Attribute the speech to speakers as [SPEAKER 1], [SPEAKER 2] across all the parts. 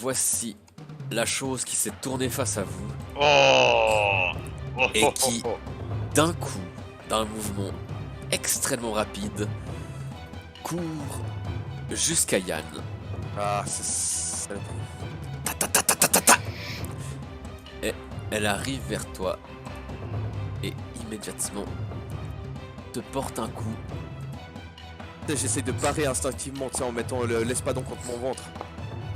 [SPEAKER 1] voici la chose qui s'est tournée face à vous
[SPEAKER 2] Oh,
[SPEAKER 1] et qui, d'un coup, d'un mouvement extrêmement rapide, court jusqu'à Yann.
[SPEAKER 3] Ah, c'est saloperie.
[SPEAKER 1] Ta, ta, ta, ta, ta, ta, ta. Et elle arrive vers toi et immédiatement te porte un coup.
[SPEAKER 3] J'essaie de parer instinctivement, tu sais, en mettant l'espadon contre mon ventre.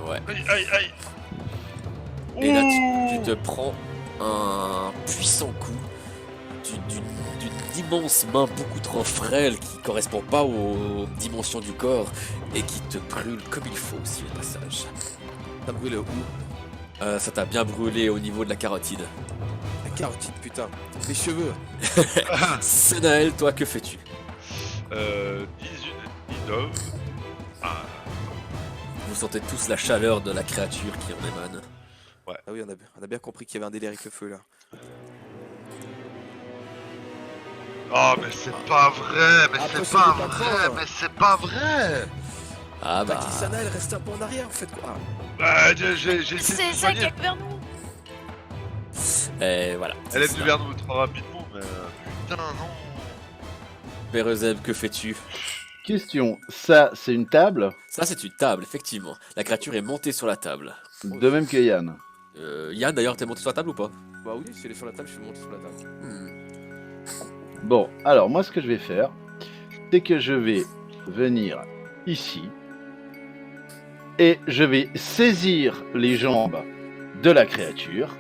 [SPEAKER 1] Ouais.
[SPEAKER 2] aïe, aïe, aïe.
[SPEAKER 1] Et là, tu te prends un puissant coup d'une immense main beaucoup trop frêle qui correspond pas aux dimensions du corps et qui te brûle comme il faut aussi au passage.
[SPEAKER 3] Ça me brûle où?
[SPEAKER 1] Ça t'a bien brûlé au niveau de la carotide.
[SPEAKER 3] La carotide, putain. Les cheveux.
[SPEAKER 1] Sanael, toi, que fais-tu?
[SPEAKER 2] 10 unités d'eau. Ah,
[SPEAKER 1] Vous sentez tous la chaleur de la créature qui en émane.
[SPEAKER 3] Ah oui, on a bien compris qu'il y avait un délire avec le feu là.
[SPEAKER 2] oh, mais c'est pas vrai, mais
[SPEAKER 3] Après,
[SPEAKER 2] c'est
[SPEAKER 3] c'est
[SPEAKER 2] pas
[SPEAKER 3] des
[SPEAKER 2] vrai,
[SPEAKER 3] patrons.
[SPEAKER 2] mais c'est pas vrai.
[SPEAKER 1] Ah
[SPEAKER 3] Bah,
[SPEAKER 1] bah...
[SPEAKER 3] Kisana, elle reste un peu en arrière, vous faites quoi?
[SPEAKER 2] Bah, j'ai essayé de
[SPEAKER 4] C'est
[SPEAKER 2] vous
[SPEAKER 4] ça
[SPEAKER 2] soigner.
[SPEAKER 4] qui est vers nous.
[SPEAKER 1] Et voilà.
[SPEAKER 2] Elle est
[SPEAKER 1] c'est
[SPEAKER 2] venue
[SPEAKER 1] ça.
[SPEAKER 2] vers nous trop rapidement, mais putain, non.
[SPEAKER 1] Perezeb, que fais-tu?
[SPEAKER 5] Question, ça c'est une table,
[SPEAKER 1] Ça, c'est une table, effectivement. La créature est montée sur la table.
[SPEAKER 5] de même que Yann.
[SPEAKER 1] Yann, d'ailleurs, t'es monté sur la table ou pas?
[SPEAKER 3] Bah oui, si elle est sur la table, je suis monté sur la table.
[SPEAKER 5] Bon, alors moi ce que je vais faire, c'est que je vais venir ici et je vais saisir les jambes de la créature.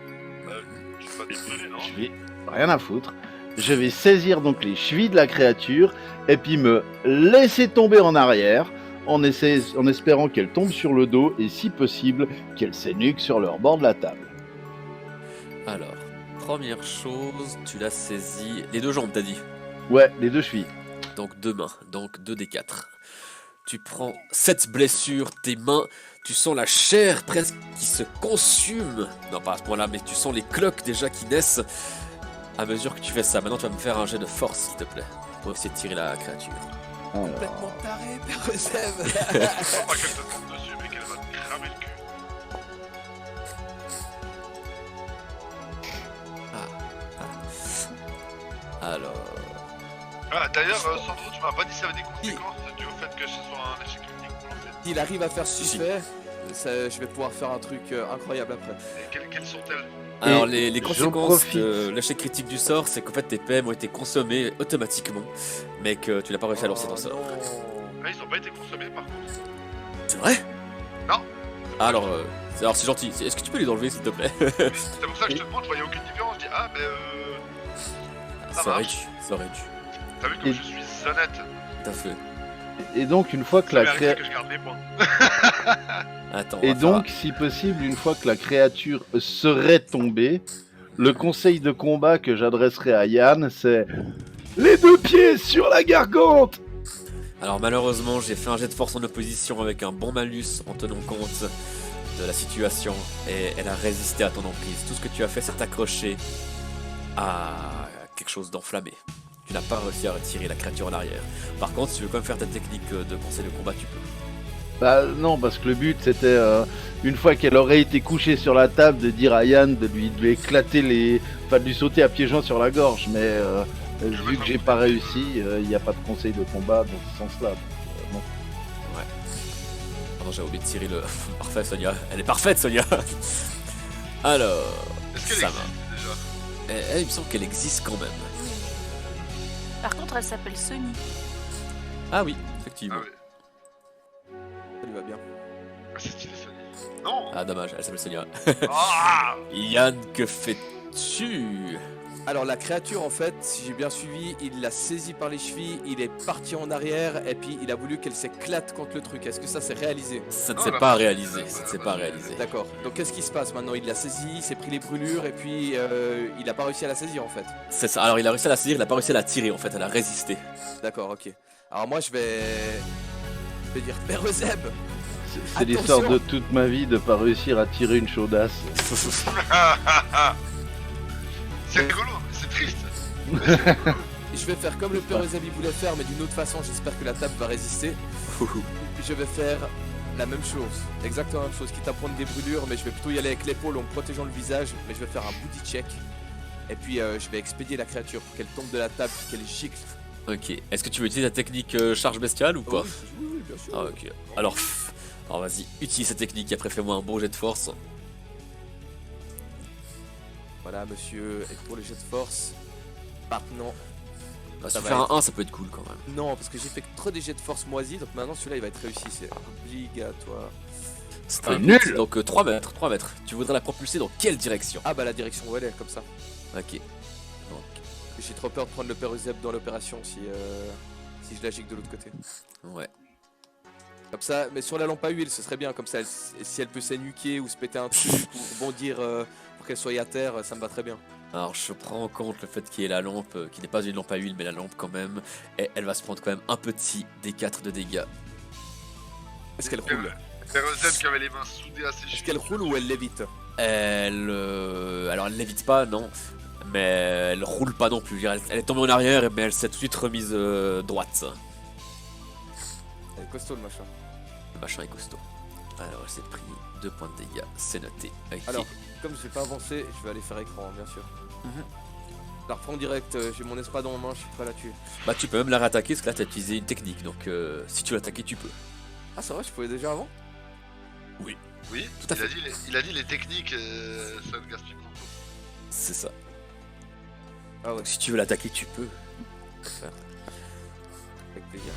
[SPEAKER 2] Je vais pas te brûler, non.
[SPEAKER 5] Je vais rien à foutre. Je vais saisir donc les chevilles de la créature et puis me laisser tomber en arrière en espérant qu'elle tombe sur le dos et si possible qu'elle s'énuque sur le rebord de la table.
[SPEAKER 1] Alors, première chose, tu l'as saisi. Les deux jambes, t'as dit.
[SPEAKER 5] Ouais, les deux chevilles.
[SPEAKER 1] Donc deux mains, donc 2 des 4. Tu prends cette blessure, tes mains, tu sens la chair presque qui se consume. Non, pas à ce point-là, mais tu sens les cloques déjà qui naissent à mesure que tu fais ça. Maintenant, tu vas me faire un jet de force, s'il te plaît, pour essayer de tirer la créature.
[SPEAKER 5] Alors,
[SPEAKER 3] Complètement taré, Perezeb.
[SPEAKER 2] Faut pas qu'elle te tombe dessus, mais qu'elle va te cramer le cul.
[SPEAKER 1] Alors,
[SPEAKER 2] Ah, d'ailleurs, Sandro, tu m'as pas dit si ça avait des conséquences dû au fait que ce soit un échec critique pour lancer.
[SPEAKER 3] S'il arrive à faire ce
[SPEAKER 1] Si.
[SPEAKER 3] qu'il fait, je vais pouvoir faire un truc incroyable après.
[SPEAKER 2] Et quelles sont-elles?
[SPEAKER 1] alors
[SPEAKER 5] Et
[SPEAKER 1] les
[SPEAKER 5] j'en
[SPEAKER 1] conséquences
[SPEAKER 5] profite.
[SPEAKER 1] de l'échec critique du sort, c'est qu'en fait tes PM ont été consommés automatiquement, mais que tu n'as pas réussi à lancer ton sort.
[SPEAKER 3] non.
[SPEAKER 2] Ah, ils ont pas été consommés par contre.
[SPEAKER 1] C'est vrai?
[SPEAKER 2] Non.
[SPEAKER 1] Alors, c'est gentil. Est-ce que tu peux les enlever, s'il te plaît?
[SPEAKER 2] C'est pour ça que je te demande, je voyais aucune différence. Je dis, ah, mais
[SPEAKER 1] Ça aurait
[SPEAKER 2] marche.
[SPEAKER 1] dû, ça aurait dû.
[SPEAKER 2] T'as vu comme
[SPEAKER 5] Et-
[SPEAKER 2] je suis honnête.
[SPEAKER 1] Tout à fait.
[SPEAKER 5] et donc une fois que
[SPEAKER 2] Ça
[SPEAKER 5] la
[SPEAKER 2] m'est arrivé
[SPEAKER 5] créature...
[SPEAKER 2] que je garde mes points.
[SPEAKER 1] Attends, on
[SPEAKER 5] Et
[SPEAKER 1] va faire
[SPEAKER 5] donc, si possible, une fois que la créature serait tombée, le conseil de combat que j'adresserai à Yann, c'est les deux pieds sur la gargante.
[SPEAKER 1] Alors malheureusement, j'ai fait un jet de force en opposition avec un bon malus en tenant compte de la situation et elle a résisté à ton emprise. Tout ce que tu as fait, c'est t'accrocher à quelque chose d'enflammé. Tu n'as pas réussi à retirer la créature en arrière. Par contre, si tu veux quand même faire ta technique de conseil de combat, tu peux.
[SPEAKER 5] Bah non, parce que le but c'était, une fois qu'elle aurait été couchée sur la table, de dire à Yann de lui éclater les... Enfin, de lui sauter à pieds joints sur la gorge, mais vu que j'ai pas réussi, il n'y a pas de conseil de combat dans ce sens-là. Donc, non.
[SPEAKER 1] Pardon, j'ai oublié de tirer le... Parfait, Sonia. Elle est parfaite, Sonia. Alors...
[SPEAKER 2] Est-ce qu'elle
[SPEAKER 1] ça
[SPEAKER 2] existe déjà?
[SPEAKER 1] il me semble qu'elle existe quand même.
[SPEAKER 4] Par contre, elle s'appelle Sony.
[SPEAKER 1] Ah oui, effectivement.
[SPEAKER 2] Ah oui.
[SPEAKER 3] Ça lui va bien.
[SPEAKER 2] Ah, c'est stylé, Sony. Non.
[SPEAKER 1] Ah, dommage, elle s'appelle Sonia.
[SPEAKER 2] Ah.
[SPEAKER 1] Yann, que fais-tu?
[SPEAKER 3] Alors la créature en fait, si j'ai bien suivi, il l'a saisie par les chevilles, il est parti en arrière et puis il a voulu qu'elle s'éclate contre le truc. Est-ce que ça s'est réalisé?
[SPEAKER 1] Ça ne
[SPEAKER 2] Non,
[SPEAKER 1] s'est
[SPEAKER 2] elle a
[SPEAKER 1] pas
[SPEAKER 2] pas-
[SPEAKER 1] réalisé, ça ne s'est pas réalisé.
[SPEAKER 3] D'accord. Donc qu'est-ce qui se passe maintenant? Il l'a saisie, il s'est pris les brûlures et puis il a pas réussi à la saisir en fait.
[SPEAKER 1] C'est ça, alors il a réussi à la saisir, il n'a pas réussi à la tirer en fait, elle a résisté.
[SPEAKER 3] D'accord, ok. Alors moi je vais dire Perezeb.
[SPEAKER 5] C'est l'histoire de toute ma vie de pas réussir à tirer une chaudasse.
[SPEAKER 2] C'est rigolo, mais c'est triste.
[SPEAKER 3] Je vais faire comme le Perezeb il voulait faire mais d'une autre façon. J'espère que la table va résister. Je vais faire La même chose, exactement la même chose, quitte à prendre des brûlures, mais je vais plutôt y aller avec l'épaule en me protégeant le visage, mais je vais faire un booty check. Et puis je vais expédier la créature pour qu'elle tombe de la table, qu'elle gicle.
[SPEAKER 1] Ok. Est-ce que tu veux utiliser la technique charge bestiale ou pas?
[SPEAKER 3] Oui, bien sûr.
[SPEAKER 1] Ah ok. Alors vas-y, utilise cette technique et après fais-moi un bon jet de force.
[SPEAKER 3] Voilà monsieur, et pour le jet de force, maintenant,
[SPEAKER 1] Bah,
[SPEAKER 3] Ça
[SPEAKER 1] si
[SPEAKER 3] va
[SPEAKER 1] faire
[SPEAKER 3] être-
[SPEAKER 1] un 1, ça peut être cool quand même.
[SPEAKER 3] non parce que j'ai fait que trop des jets de force moisis, donc maintenant celui-là il va être réussi, c'est obligatoire.
[SPEAKER 1] C'est
[SPEAKER 5] Ah,
[SPEAKER 1] nul.
[SPEAKER 5] nul.
[SPEAKER 1] Donc 3 mètres, 3 mètres. Tu voudrais la propulser dans quelle direction?
[SPEAKER 3] Ah bah la direction où elle est, comme ça.
[SPEAKER 1] Ok.
[SPEAKER 3] J'ai trop peur de prendre le Peruzeb dans l'opération si je la gicle de l'autre côté.
[SPEAKER 1] Ouais.
[SPEAKER 3] Comme ça, mais sur la lampe à huile, ce serait bien, comme ça, si elle peut s'énuquer ou se péter un truc ou rebondir pour qu'elle soit à terre, ça me va très bien.
[SPEAKER 1] Alors je prends en compte le fait qu'il y ait la lampe, qui n'est pas une lampe à huile mais la lampe quand même, et elle va se prendre quand même un petit D4 de dégâts.
[SPEAKER 3] Est-ce qu'elle roule?
[SPEAKER 2] C'est Rosette qui avait les mains soudées à ses
[SPEAKER 3] Est-ce
[SPEAKER 2] chevilles.
[SPEAKER 3] qu'elle roule ou elle l'évite?
[SPEAKER 1] Alors elle l'évite pas, non, mais elle roule pas non plus. Je veux dire, elle est tombée en arrière, mais elle s'est tout de suite remise droite.
[SPEAKER 3] Elle est costaud le machin.
[SPEAKER 1] Le machin est costaud. Alors elle s'est pris 2 points de dégâts, c'est noté. Ok.
[SPEAKER 3] Alors, comme je vais pas avancer, je vais aller faire écran, bien sûr. Alors prends direct, j'ai mon espadon en main, je suis prêt à la tuer.
[SPEAKER 1] Bah tu peux même la rattaquer parce que là t'as utilisé une technique, donc si tu veux l'attaquer tu peux.
[SPEAKER 3] Ah c'est vrai, je pouvais déjà avant?
[SPEAKER 2] Oui,
[SPEAKER 1] Tout à
[SPEAKER 2] il a dit les techniques, ça ne gaspille pas.
[SPEAKER 1] C'est ça.
[SPEAKER 3] Ah ouais,
[SPEAKER 1] Donc si tu veux l'attaquer tu peux.
[SPEAKER 3] avec plaisir.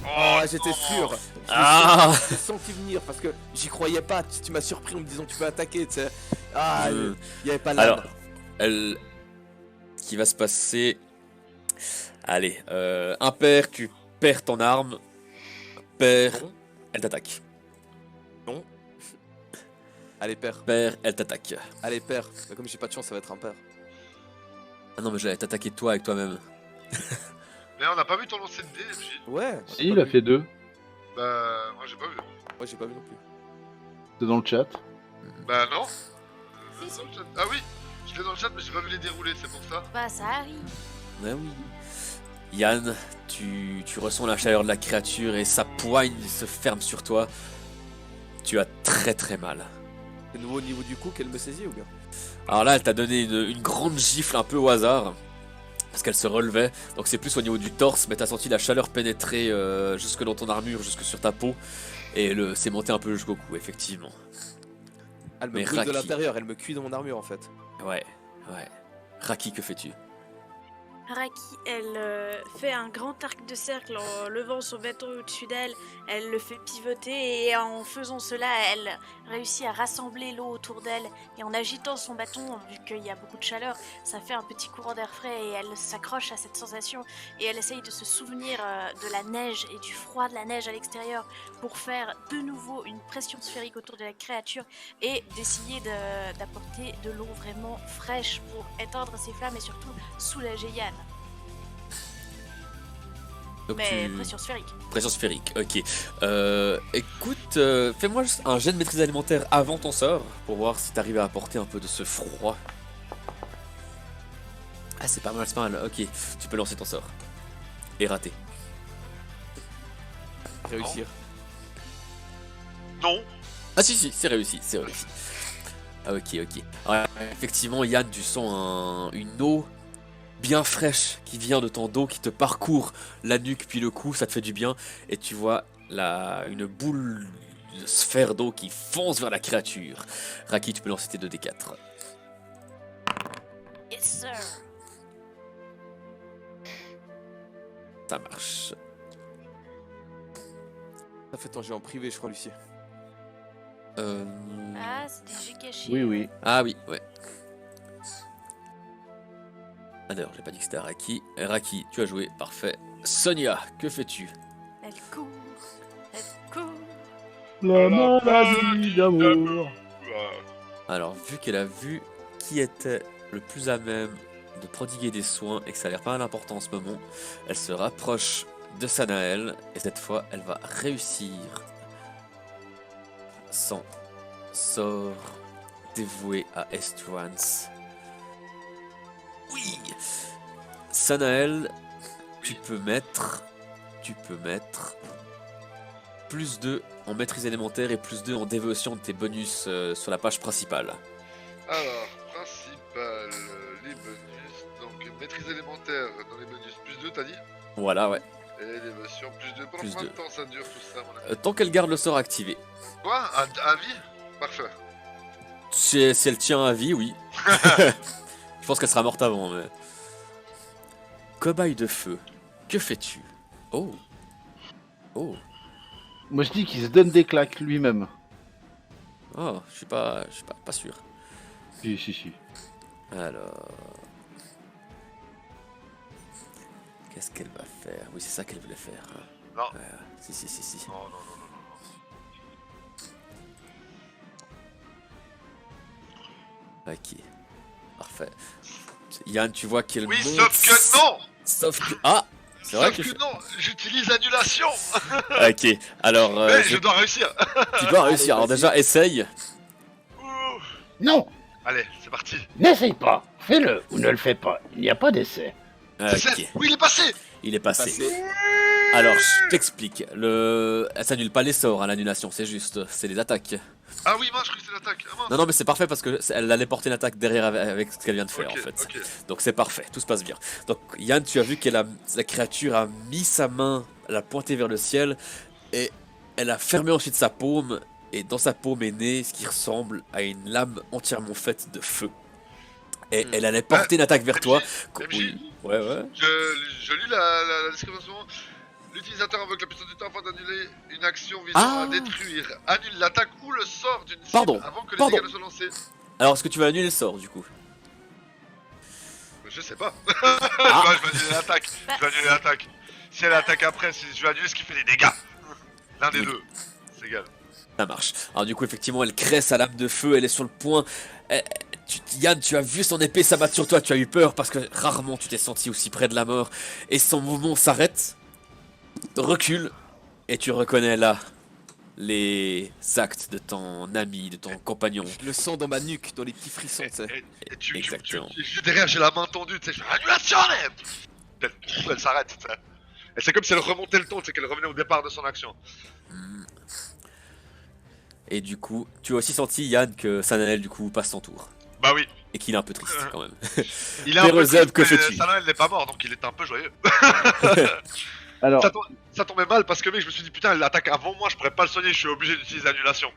[SPEAKER 2] Oh,
[SPEAKER 3] Ah j'étais
[SPEAKER 2] non.
[SPEAKER 3] sûr.
[SPEAKER 1] Ah
[SPEAKER 3] J'ai senti venir parce que j'y croyais pas, tu m'as surpris en me disant tu peux attaquer, tu sais. Ah, il y avait pas l'âme.
[SPEAKER 1] Alors, elle... Ce qui va se passer... Allez, impair, tu perds ton arme. Pair,
[SPEAKER 3] Non.
[SPEAKER 1] elle t'attaque.
[SPEAKER 3] Allez père,
[SPEAKER 1] Pair, elle t'attaque.
[SPEAKER 3] allez père. Mais comme j'ai pas de chance, ça va être un père.
[SPEAKER 1] Ah non mais j'allais t'attaquer toi avec toi-même.
[SPEAKER 2] Mais on n'a pas vu ton lancer de dés, MJ.
[SPEAKER 3] Ouais.
[SPEAKER 5] Si, il a fait 2.
[SPEAKER 2] Bah, moi j'ai pas vu.
[SPEAKER 3] Moi j'ai pas vu non plus.
[SPEAKER 5] C'est dans le chat.
[SPEAKER 2] Bah non.
[SPEAKER 4] Si, si.
[SPEAKER 2] Dans le chat. Ah oui, je l'ai dans le chat, mais j'ai pas vu les dérouler, c'est pour ça.
[SPEAKER 4] Bah, ça arrive.
[SPEAKER 1] Ah oui. Yann, tu ressens la chaleur de la créature et sa poigne se ferme sur toi. Tu as très très mal.
[SPEAKER 3] C'est nouveau au niveau du cou qu'elle me saisit ou bien?
[SPEAKER 1] Alors là, elle t'a donné une grande gifle un peu au hasard. Parce qu'elle se relevait. Donc c'est plus au niveau du torse, mais t'as senti la chaleur pénétrer jusque dans ton armure, jusque sur ta peau. Et c'est monté un peu jusqu'au cou, effectivement.
[SPEAKER 3] Elle me
[SPEAKER 1] Mais
[SPEAKER 3] brûle de
[SPEAKER 1] Raki.
[SPEAKER 3] l'intérieur, elle me cuit dans mon armure en fait.
[SPEAKER 1] Ouais. Raki, que fais-tu?
[SPEAKER 6] Raki, elle fait un grand arc de cercle en levant son bâton au-dessus d'elle. Elle le fait pivoter et en faisant cela, elle réussit à rassembler l'eau autour d'elle. Et en agitant son bâton, vu qu'il y a beaucoup de chaleur, ça fait un petit courant d'air frais et elle s'accroche à cette sensation. Et elle essaye de se souvenir de la neige et du froid de la neige à l'extérieur pour faire de nouveau une pression sphérique autour de la créature et d'essayer d'apporter de l'eau vraiment fraîche pour éteindre ses flammes et surtout soulager Yann.
[SPEAKER 1] Donc
[SPEAKER 6] Mais
[SPEAKER 1] tu...
[SPEAKER 6] pression sphérique.
[SPEAKER 1] Pression sphérique, ok. Écoute, fais-moi juste un jet de maîtrise alimentaire avant ton sort pour voir si t'arrives à apporter un peu de ce froid. Ah, c'est pas mal, ok. Tu peux lancer ton sort. Et rater.
[SPEAKER 3] Réussir.
[SPEAKER 2] Non.
[SPEAKER 1] Ah si, c'est réussi. Ah ok. Alors, effectivement, Yann, tu sens une eau bien fraîche qui vient de ton dos, qui te parcourt la nuque puis le cou, ça te fait du bien. Et tu vois une boule de sphère d'eau qui fonce vers la créature. Raki, tu peux lancer tes 2d4.
[SPEAKER 6] Yes sir.
[SPEAKER 1] Ça marche.
[SPEAKER 3] Ça fait ton jeu en privé, je crois, Lucie.
[SPEAKER 6] Ah, c'est des jeux cachés.
[SPEAKER 5] Oui.
[SPEAKER 1] Ah oui, ouais. Ah d'ailleurs, j'ai pas dit que c'était Raki. Raki, tu as joué, parfait. Sonia, que fais-tu?
[SPEAKER 6] Elle court. Elle court.
[SPEAKER 5] La maladie d'amour.
[SPEAKER 1] Alors, vu qu'elle a vu qui était le plus à même de prodiguer des soins et que ça a l'air pas mal important en ce moment, elle se rapproche de Sanael et cette fois, elle va réussir son sort dévoué à Estrance. Oui, Sanael, tu peux mettre plus 2 en maîtrise élémentaire et plus 2 en dévotion de tes bonus sur la page principale.
[SPEAKER 2] Alors, principal, les bonus. Donc, maîtrise élémentaire dans les bonus. Plus 2, t'as dit?
[SPEAKER 1] Voilà, ouais.
[SPEAKER 2] Et l'élévation, plus 2. Pendant
[SPEAKER 1] Plus
[SPEAKER 2] combien de
[SPEAKER 1] deux.
[SPEAKER 2] temps ça dure tout ça, mon ami?
[SPEAKER 1] Tant qu'elle garde le sort activé.
[SPEAKER 2] Quoi? À vie? Parfait.
[SPEAKER 1] Si elle tient à vie, oui. Je pense qu'elle sera morte avant, mais... Cobaye de feu, que fais-tu? Oh. Oh.
[SPEAKER 5] Moi je dis qu'il se donne des claques lui-même.
[SPEAKER 1] Oh, je suis pas sûr.
[SPEAKER 5] Si.
[SPEAKER 1] Alors... Qu'est-ce qu'elle va faire? Oui, c'est ça qu'elle voulait faire. Hein.
[SPEAKER 2] Non.
[SPEAKER 1] Si.
[SPEAKER 2] Non.
[SPEAKER 1] Ok. Parfait. Yann, tu vois qu'elle
[SPEAKER 2] Oui,
[SPEAKER 1] monte...
[SPEAKER 2] sauf que non!
[SPEAKER 1] Sauf que... Ah! C'est vrai
[SPEAKER 2] Sauf
[SPEAKER 1] que...
[SPEAKER 2] que non, j'utilise annulation!
[SPEAKER 1] Ok, alors...
[SPEAKER 2] Mais je dois réussir!
[SPEAKER 1] Tu dois réussir. Alors
[SPEAKER 3] vas-y.
[SPEAKER 1] déjà, essaye.
[SPEAKER 2] Ouh.
[SPEAKER 5] Non,
[SPEAKER 2] Allez, c'est parti!
[SPEAKER 5] n'essaye pas. Fais-le ou ne le fais pas. Il n'y a pas d'essai.
[SPEAKER 2] C'est ça.
[SPEAKER 1] Ok,
[SPEAKER 2] Oui, il est passé!
[SPEAKER 1] il est passé.
[SPEAKER 3] Passé.
[SPEAKER 1] Alors, je t'explique. Elle s'annule pas les sorts, hein, l'annulation, c'est juste. C'est les attaques.
[SPEAKER 2] Ah oui, moi je crois que c'est l'attaque. Ah, mince.
[SPEAKER 1] Non, mais c'est parfait parce que elle allait porter l'attaque derrière avec ce qu'elle vient de faire,
[SPEAKER 2] Ok,
[SPEAKER 1] en fait.
[SPEAKER 2] ok.
[SPEAKER 1] Donc c'est parfait, tout se passe bien. Donc Yann, tu as vu la créature a mis sa main, elle a pointé vers le ciel, et elle a fermé ensuite sa paume, et dans sa paume est né ce qui ressemble à une lame entièrement faite de feu. Et elle allait porter une attaque vers toi.
[SPEAKER 2] MJ,
[SPEAKER 1] Oui. Ouais.
[SPEAKER 2] Je lis la description. L'utilisateur invoque la puissance du temps afin d'annuler une action visant à détruire. Annule l'attaque ou le sort d'une cible
[SPEAKER 1] Pardon,
[SPEAKER 2] avant que les
[SPEAKER 1] pardon.
[SPEAKER 2] dégâts ne soient lancés.
[SPEAKER 1] Alors, est-ce que tu vas annuler le sort, du coup?
[SPEAKER 2] Je sais pas.
[SPEAKER 1] Ah.
[SPEAKER 2] Je vais annuler l'attaque. Je vais annuler l'attaque. Si elle attaque après, je vais annuler ce qui fait des dégâts. L'un des
[SPEAKER 1] Oui.
[SPEAKER 2] deux. C'est égal.
[SPEAKER 1] Ça marche. Alors du coup, effectivement, elle crée sa lame de feu, elle est sur le point. Yann, tu as vu son épée s'abattre sur toi, tu as eu peur parce que rarement tu t'es senti aussi près de la mort. Et son mouvement s'arrête, recule, et tu reconnais là les actes de ton ami, de ton compagnon.
[SPEAKER 3] Je le sens dans ma nuque, dans les petits frissons, tu sais.
[SPEAKER 2] Et tu,
[SPEAKER 1] Exactement.
[SPEAKER 2] derrière, j'ai la main tendue, tu sais, je fais annulation, elle s'arrête, tu sais. Et c'est comme si elle remontait le ton, c'est qu'elle revenait au départ de son action.
[SPEAKER 1] Et du coup, tu as aussi senti, Yann, que Sanael, du coup, passe son tour.
[SPEAKER 2] Bah oui,
[SPEAKER 1] Et qu'il est un peu triste, quand même.
[SPEAKER 2] il est un peu
[SPEAKER 1] Pérozeb,
[SPEAKER 2] triste,
[SPEAKER 1] que
[SPEAKER 2] mais
[SPEAKER 1] fais-tu?
[SPEAKER 2] Salah, elle n'est pas mort, donc il était un peu joyeux.
[SPEAKER 5] Alors,
[SPEAKER 2] Ça tombait mal parce que mec, je me suis dit putain, elle l'attaque avant moi, je pourrais pas le soigner, je suis obligé d'utiliser annulation.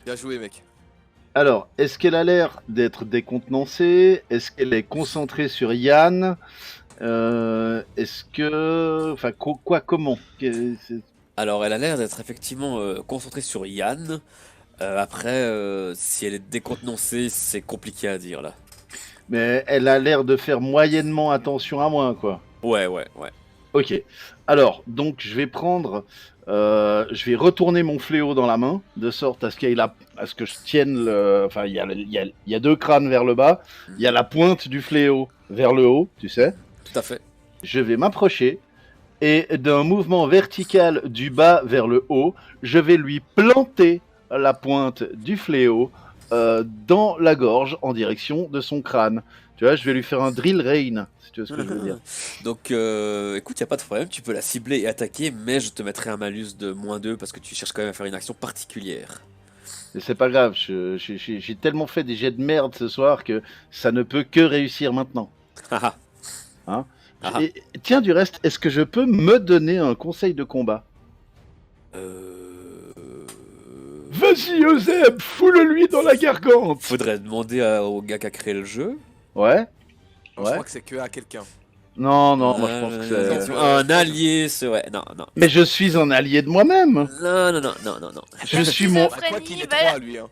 [SPEAKER 3] Bien joué, mec.
[SPEAKER 5] est-ce qu'elle a l'air d'être décontenancée? Est-ce qu'elle est concentrée sur Yann? Est-ce que... Enfin, comment?
[SPEAKER 1] Alors, elle a l'air d'être effectivement concentrée sur Yann. Après, si elle est décontenancée, c'est compliqué à dire, là.
[SPEAKER 5] Mais elle a l'air de faire moyennement attention à moi, quoi.
[SPEAKER 1] Ouais.
[SPEAKER 5] Ok. Alors, donc je vais prendre... je vais retourner mon fléau dans la main, de sorte à ce que je tienne le... Enfin, il y a deux crânes vers le bas, il y a la pointe du fléau vers le haut, tu sais.
[SPEAKER 1] Tout à fait.
[SPEAKER 5] Je vais m'approcher, et d'un mouvement vertical du bas vers le haut, je vais lui planter la pointe du fléau dans la gorge en direction de son crâne. Tu vois, je vais lui faire un drill rain, si tu vois ce que je veux dire.
[SPEAKER 1] Donc, écoute, y a pas de problème, tu peux la cibler et attaquer, mais je te mettrai un malus de -2 parce que tu cherches quand même à faire une action particulière.
[SPEAKER 5] Mais c'est pas grave, j'ai tellement fait des jets de merde ce soir que ça ne peut que réussir maintenant.
[SPEAKER 1] Haha.
[SPEAKER 5] Hein
[SPEAKER 1] Ah.
[SPEAKER 5] Et, tiens, du reste, est-ce que je peux me donner un conseil de combat? Vas-y, Euseb, foule-lui dans la gargante.
[SPEAKER 1] Faudrait demander au gars qui a créé le jeu.
[SPEAKER 5] Ouais.
[SPEAKER 3] Je
[SPEAKER 5] Ouais.
[SPEAKER 3] crois que c'est que à quelqu'un.
[SPEAKER 5] Non, moi je pense que c'est...
[SPEAKER 1] Un allié, c'est ouais. Non.
[SPEAKER 5] Mais je suis un allié de moi-même.
[SPEAKER 1] Non.
[SPEAKER 5] Je suis mon...
[SPEAKER 3] À quoi qu'il est
[SPEAKER 6] Schizophrénie,
[SPEAKER 3] 3, lui, hein.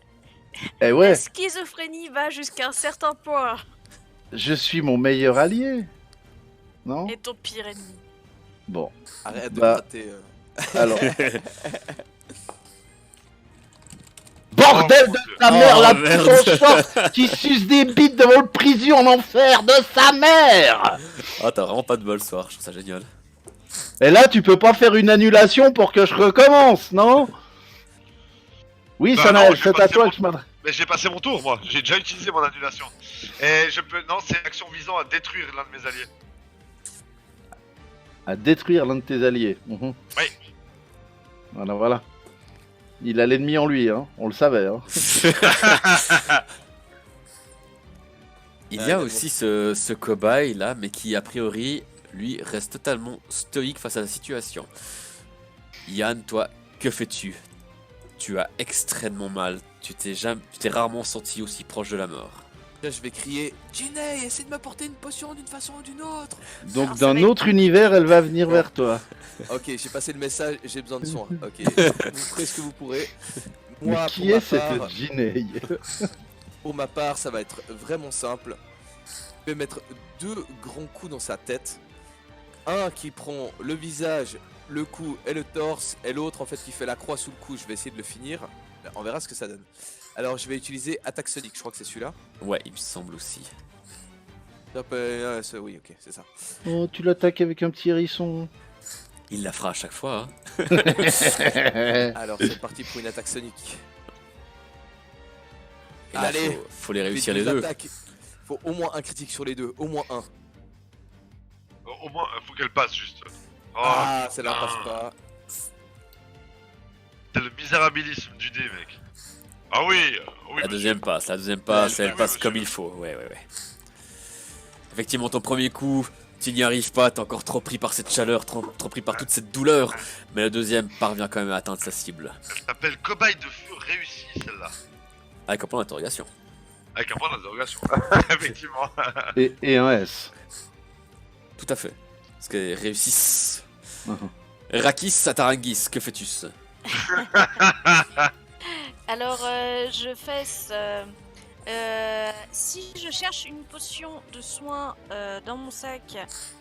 [SPEAKER 5] Eh ouais,
[SPEAKER 6] La schizophrénie va jusqu'à un certain point.
[SPEAKER 5] je suis mon meilleur allié. Non?
[SPEAKER 6] Et ton pire ennemi.
[SPEAKER 5] Bon,
[SPEAKER 3] Arrête de
[SPEAKER 5] Bah.
[SPEAKER 3] gratter.
[SPEAKER 5] alors... Bordel de ta mère,
[SPEAKER 1] Oh,
[SPEAKER 5] la
[SPEAKER 1] merde.
[SPEAKER 5] pute en short qui suce des bites devant le prison en enfer de sa mère.
[SPEAKER 1] Ah, t'as vraiment pas de bol ce soir, je trouve ça génial.
[SPEAKER 5] Et là, tu peux pas faire une annulation pour que je recommence, non? Oui,
[SPEAKER 2] Bah
[SPEAKER 5] Sanael,
[SPEAKER 2] non, j'ai
[SPEAKER 5] c'est à
[SPEAKER 2] passé
[SPEAKER 5] toi
[SPEAKER 2] mon-
[SPEAKER 5] que je m'adresse.
[SPEAKER 2] Mais j'ai passé mon tour, moi, j'ai déjà utilisé mon annulation. Et je peux. Non, c'est une action visant à détruire l'un de mes alliés.
[SPEAKER 5] À détruire l'un de tes alliés. Mhm.
[SPEAKER 2] Oui.
[SPEAKER 5] Voilà, voilà. Il a l'ennemi en lui, hein. On le savait. Hein.
[SPEAKER 1] Il y a aussi ce cobaye là, mais qui a priori, lui, reste totalement stoïque face à la situation. Yann, toi, que fais-tu? Tu as extrêmement mal. Tu t'es rarement senti aussi proche de la mort.
[SPEAKER 3] Là, je vais crier Ginny, essaie de m'apporter une potion d'une façon ou d'une autre.
[SPEAKER 5] Donc
[SPEAKER 6] Alors, ça
[SPEAKER 5] d'un
[SPEAKER 6] va être
[SPEAKER 5] autre univers, elle va venir vers toi.
[SPEAKER 3] Ok, j'ai passé le message, j'ai besoin de soins. Ok, vous ferez ce que vous pourrez. Moi,
[SPEAKER 5] Mais qui est cette
[SPEAKER 3] part,
[SPEAKER 5] Ginny?
[SPEAKER 3] pour ma part, ça va être vraiment simple. Je vais mettre 2 grands coups dans sa tête. Un qui prend le visage, le cou et le torse, et l'autre en fait qui fait la croix sous le cou. Je vais essayer de le finir. On verra ce que ça donne. Alors je vais utiliser attaque sonique, je crois que c'est celui-là.
[SPEAKER 1] Ouais, il me semble aussi.
[SPEAKER 3] Hop, oui, ok, c'est ça.
[SPEAKER 5] Oh, tu l'attaques avec un petit hérisson.
[SPEAKER 1] Il la fera à chaque fois. Hein.
[SPEAKER 3] Alors c'est parti pour une attaque sonique.
[SPEAKER 1] Et là,
[SPEAKER 3] Allez,
[SPEAKER 1] faut les
[SPEAKER 3] Fais
[SPEAKER 1] réussir les
[SPEAKER 3] 12
[SPEAKER 1] deux.
[SPEAKER 3] attaques. Faut au moins un critique sur les deux, au moins un.
[SPEAKER 2] Au moins, faut qu'elle passe juste. Oh,
[SPEAKER 3] Ah, celle-là
[SPEAKER 2] putain.
[SPEAKER 3] passe pas.
[SPEAKER 2] C'est le misérabilisme du dé, mec. Ah oui, oui.
[SPEAKER 1] La deuxième passe,
[SPEAKER 3] elle
[SPEAKER 1] elle passe
[SPEAKER 2] passe,
[SPEAKER 1] comme
[SPEAKER 2] monsieur.
[SPEAKER 1] il faut. Ouais. Effectivement, ton premier coup, tu n'y arrives pas, t'es encore trop pris par cette chaleur, trop pris par toute cette douleur. Mais le deuxième parvient quand même à atteindre sa cible.
[SPEAKER 2] Elle s'appelle Cobaye de feu réussi, celle-là.
[SPEAKER 1] Avec un point d'interrogation.
[SPEAKER 2] Avec un point d'interrogation. Effectivement.
[SPEAKER 5] Et un S.
[SPEAKER 1] Tout à fait. Parce qu'elle réussissent.
[SPEAKER 5] Mhm.
[SPEAKER 1] Rakis Satarangis, que fais-tu?
[SPEAKER 6] Alors, je fais si je cherche une potion de soin dans mon sac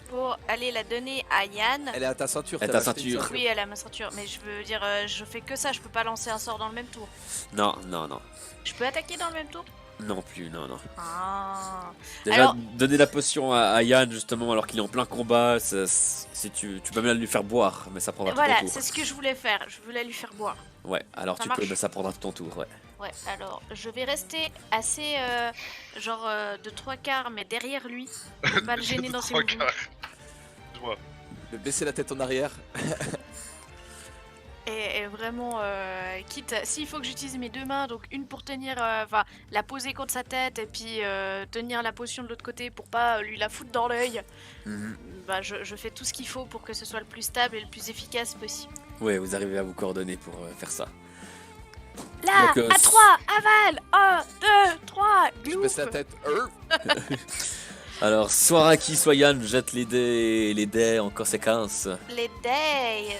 [SPEAKER 6] pour aller la donner à Yann.
[SPEAKER 3] Elle est à ta ceinture.
[SPEAKER 1] Elle est
[SPEAKER 3] t'as
[SPEAKER 1] à ta
[SPEAKER 3] acheté une
[SPEAKER 1] ceinture.
[SPEAKER 6] Oui, elle a ma ceinture, mais je veux dire, je fais que ça, je peux pas lancer un sort dans le même tour.
[SPEAKER 1] Non.
[SPEAKER 6] Je peux attaquer dans le même tour?
[SPEAKER 1] Non plus, non.
[SPEAKER 6] Ah.
[SPEAKER 1] Déjà,
[SPEAKER 6] Alors-
[SPEAKER 1] donner la potion à Yann, justement, alors qu'il est en plein combat, si tu peux même le faire boire, mais ça prendra tout
[SPEAKER 6] Voilà,
[SPEAKER 1] ton
[SPEAKER 6] c'est
[SPEAKER 1] tour.
[SPEAKER 6] ce que je voulais faire, je voulais lui faire boire.
[SPEAKER 1] Ouais, alors
[SPEAKER 6] Ça
[SPEAKER 1] tu
[SPEAKER 6] marche.
[SPEAKER 1] peux, mais ça prendra tout ton tour, ouais.
[SPEAKER 6] Ouais, alors je vais rester assez, de 3/4, mais derrière lui, pour pas le gêner dans ses
[SPEAKER 2] Trois
[SPEAKER 6] mouvements.
[SPEAKER 2] quarts. Dis-moi.
[SPEAKER 3] Je vais baisser la tête en arrière.
[SPEAKER 6] Et vraiment, quitte, s'il faut que j'utilise mes 2 mains, donc une pour tenir, la poser contre sa tête, et puis tenir la potion de l'autre côté pour pas lui la foutre dans l'œil,
[SPEAKER 1] Mhm.
[SPEAKER 6] bah je fais tout ce qu'il faut pour que ce soit le plus stable et le plus efficace possible.
[SPEAKER 1] Ouais, vous arrivez à vous coordonner pour faire ça.
[SPEAKER 6] Là,
[SPEAKER 1] Donc,
[SPEAKER 6] à 3, aval, 1, 2, 3,
[SPEAKER 3] Je
[SPEAKER 6] glouf.
[SPEAKER 3] baisse la tête.
[SPEAKER 1] Alors, soit Raki, soit Yann jette les dés en conséquence.
[SPEAKER 6] Les days.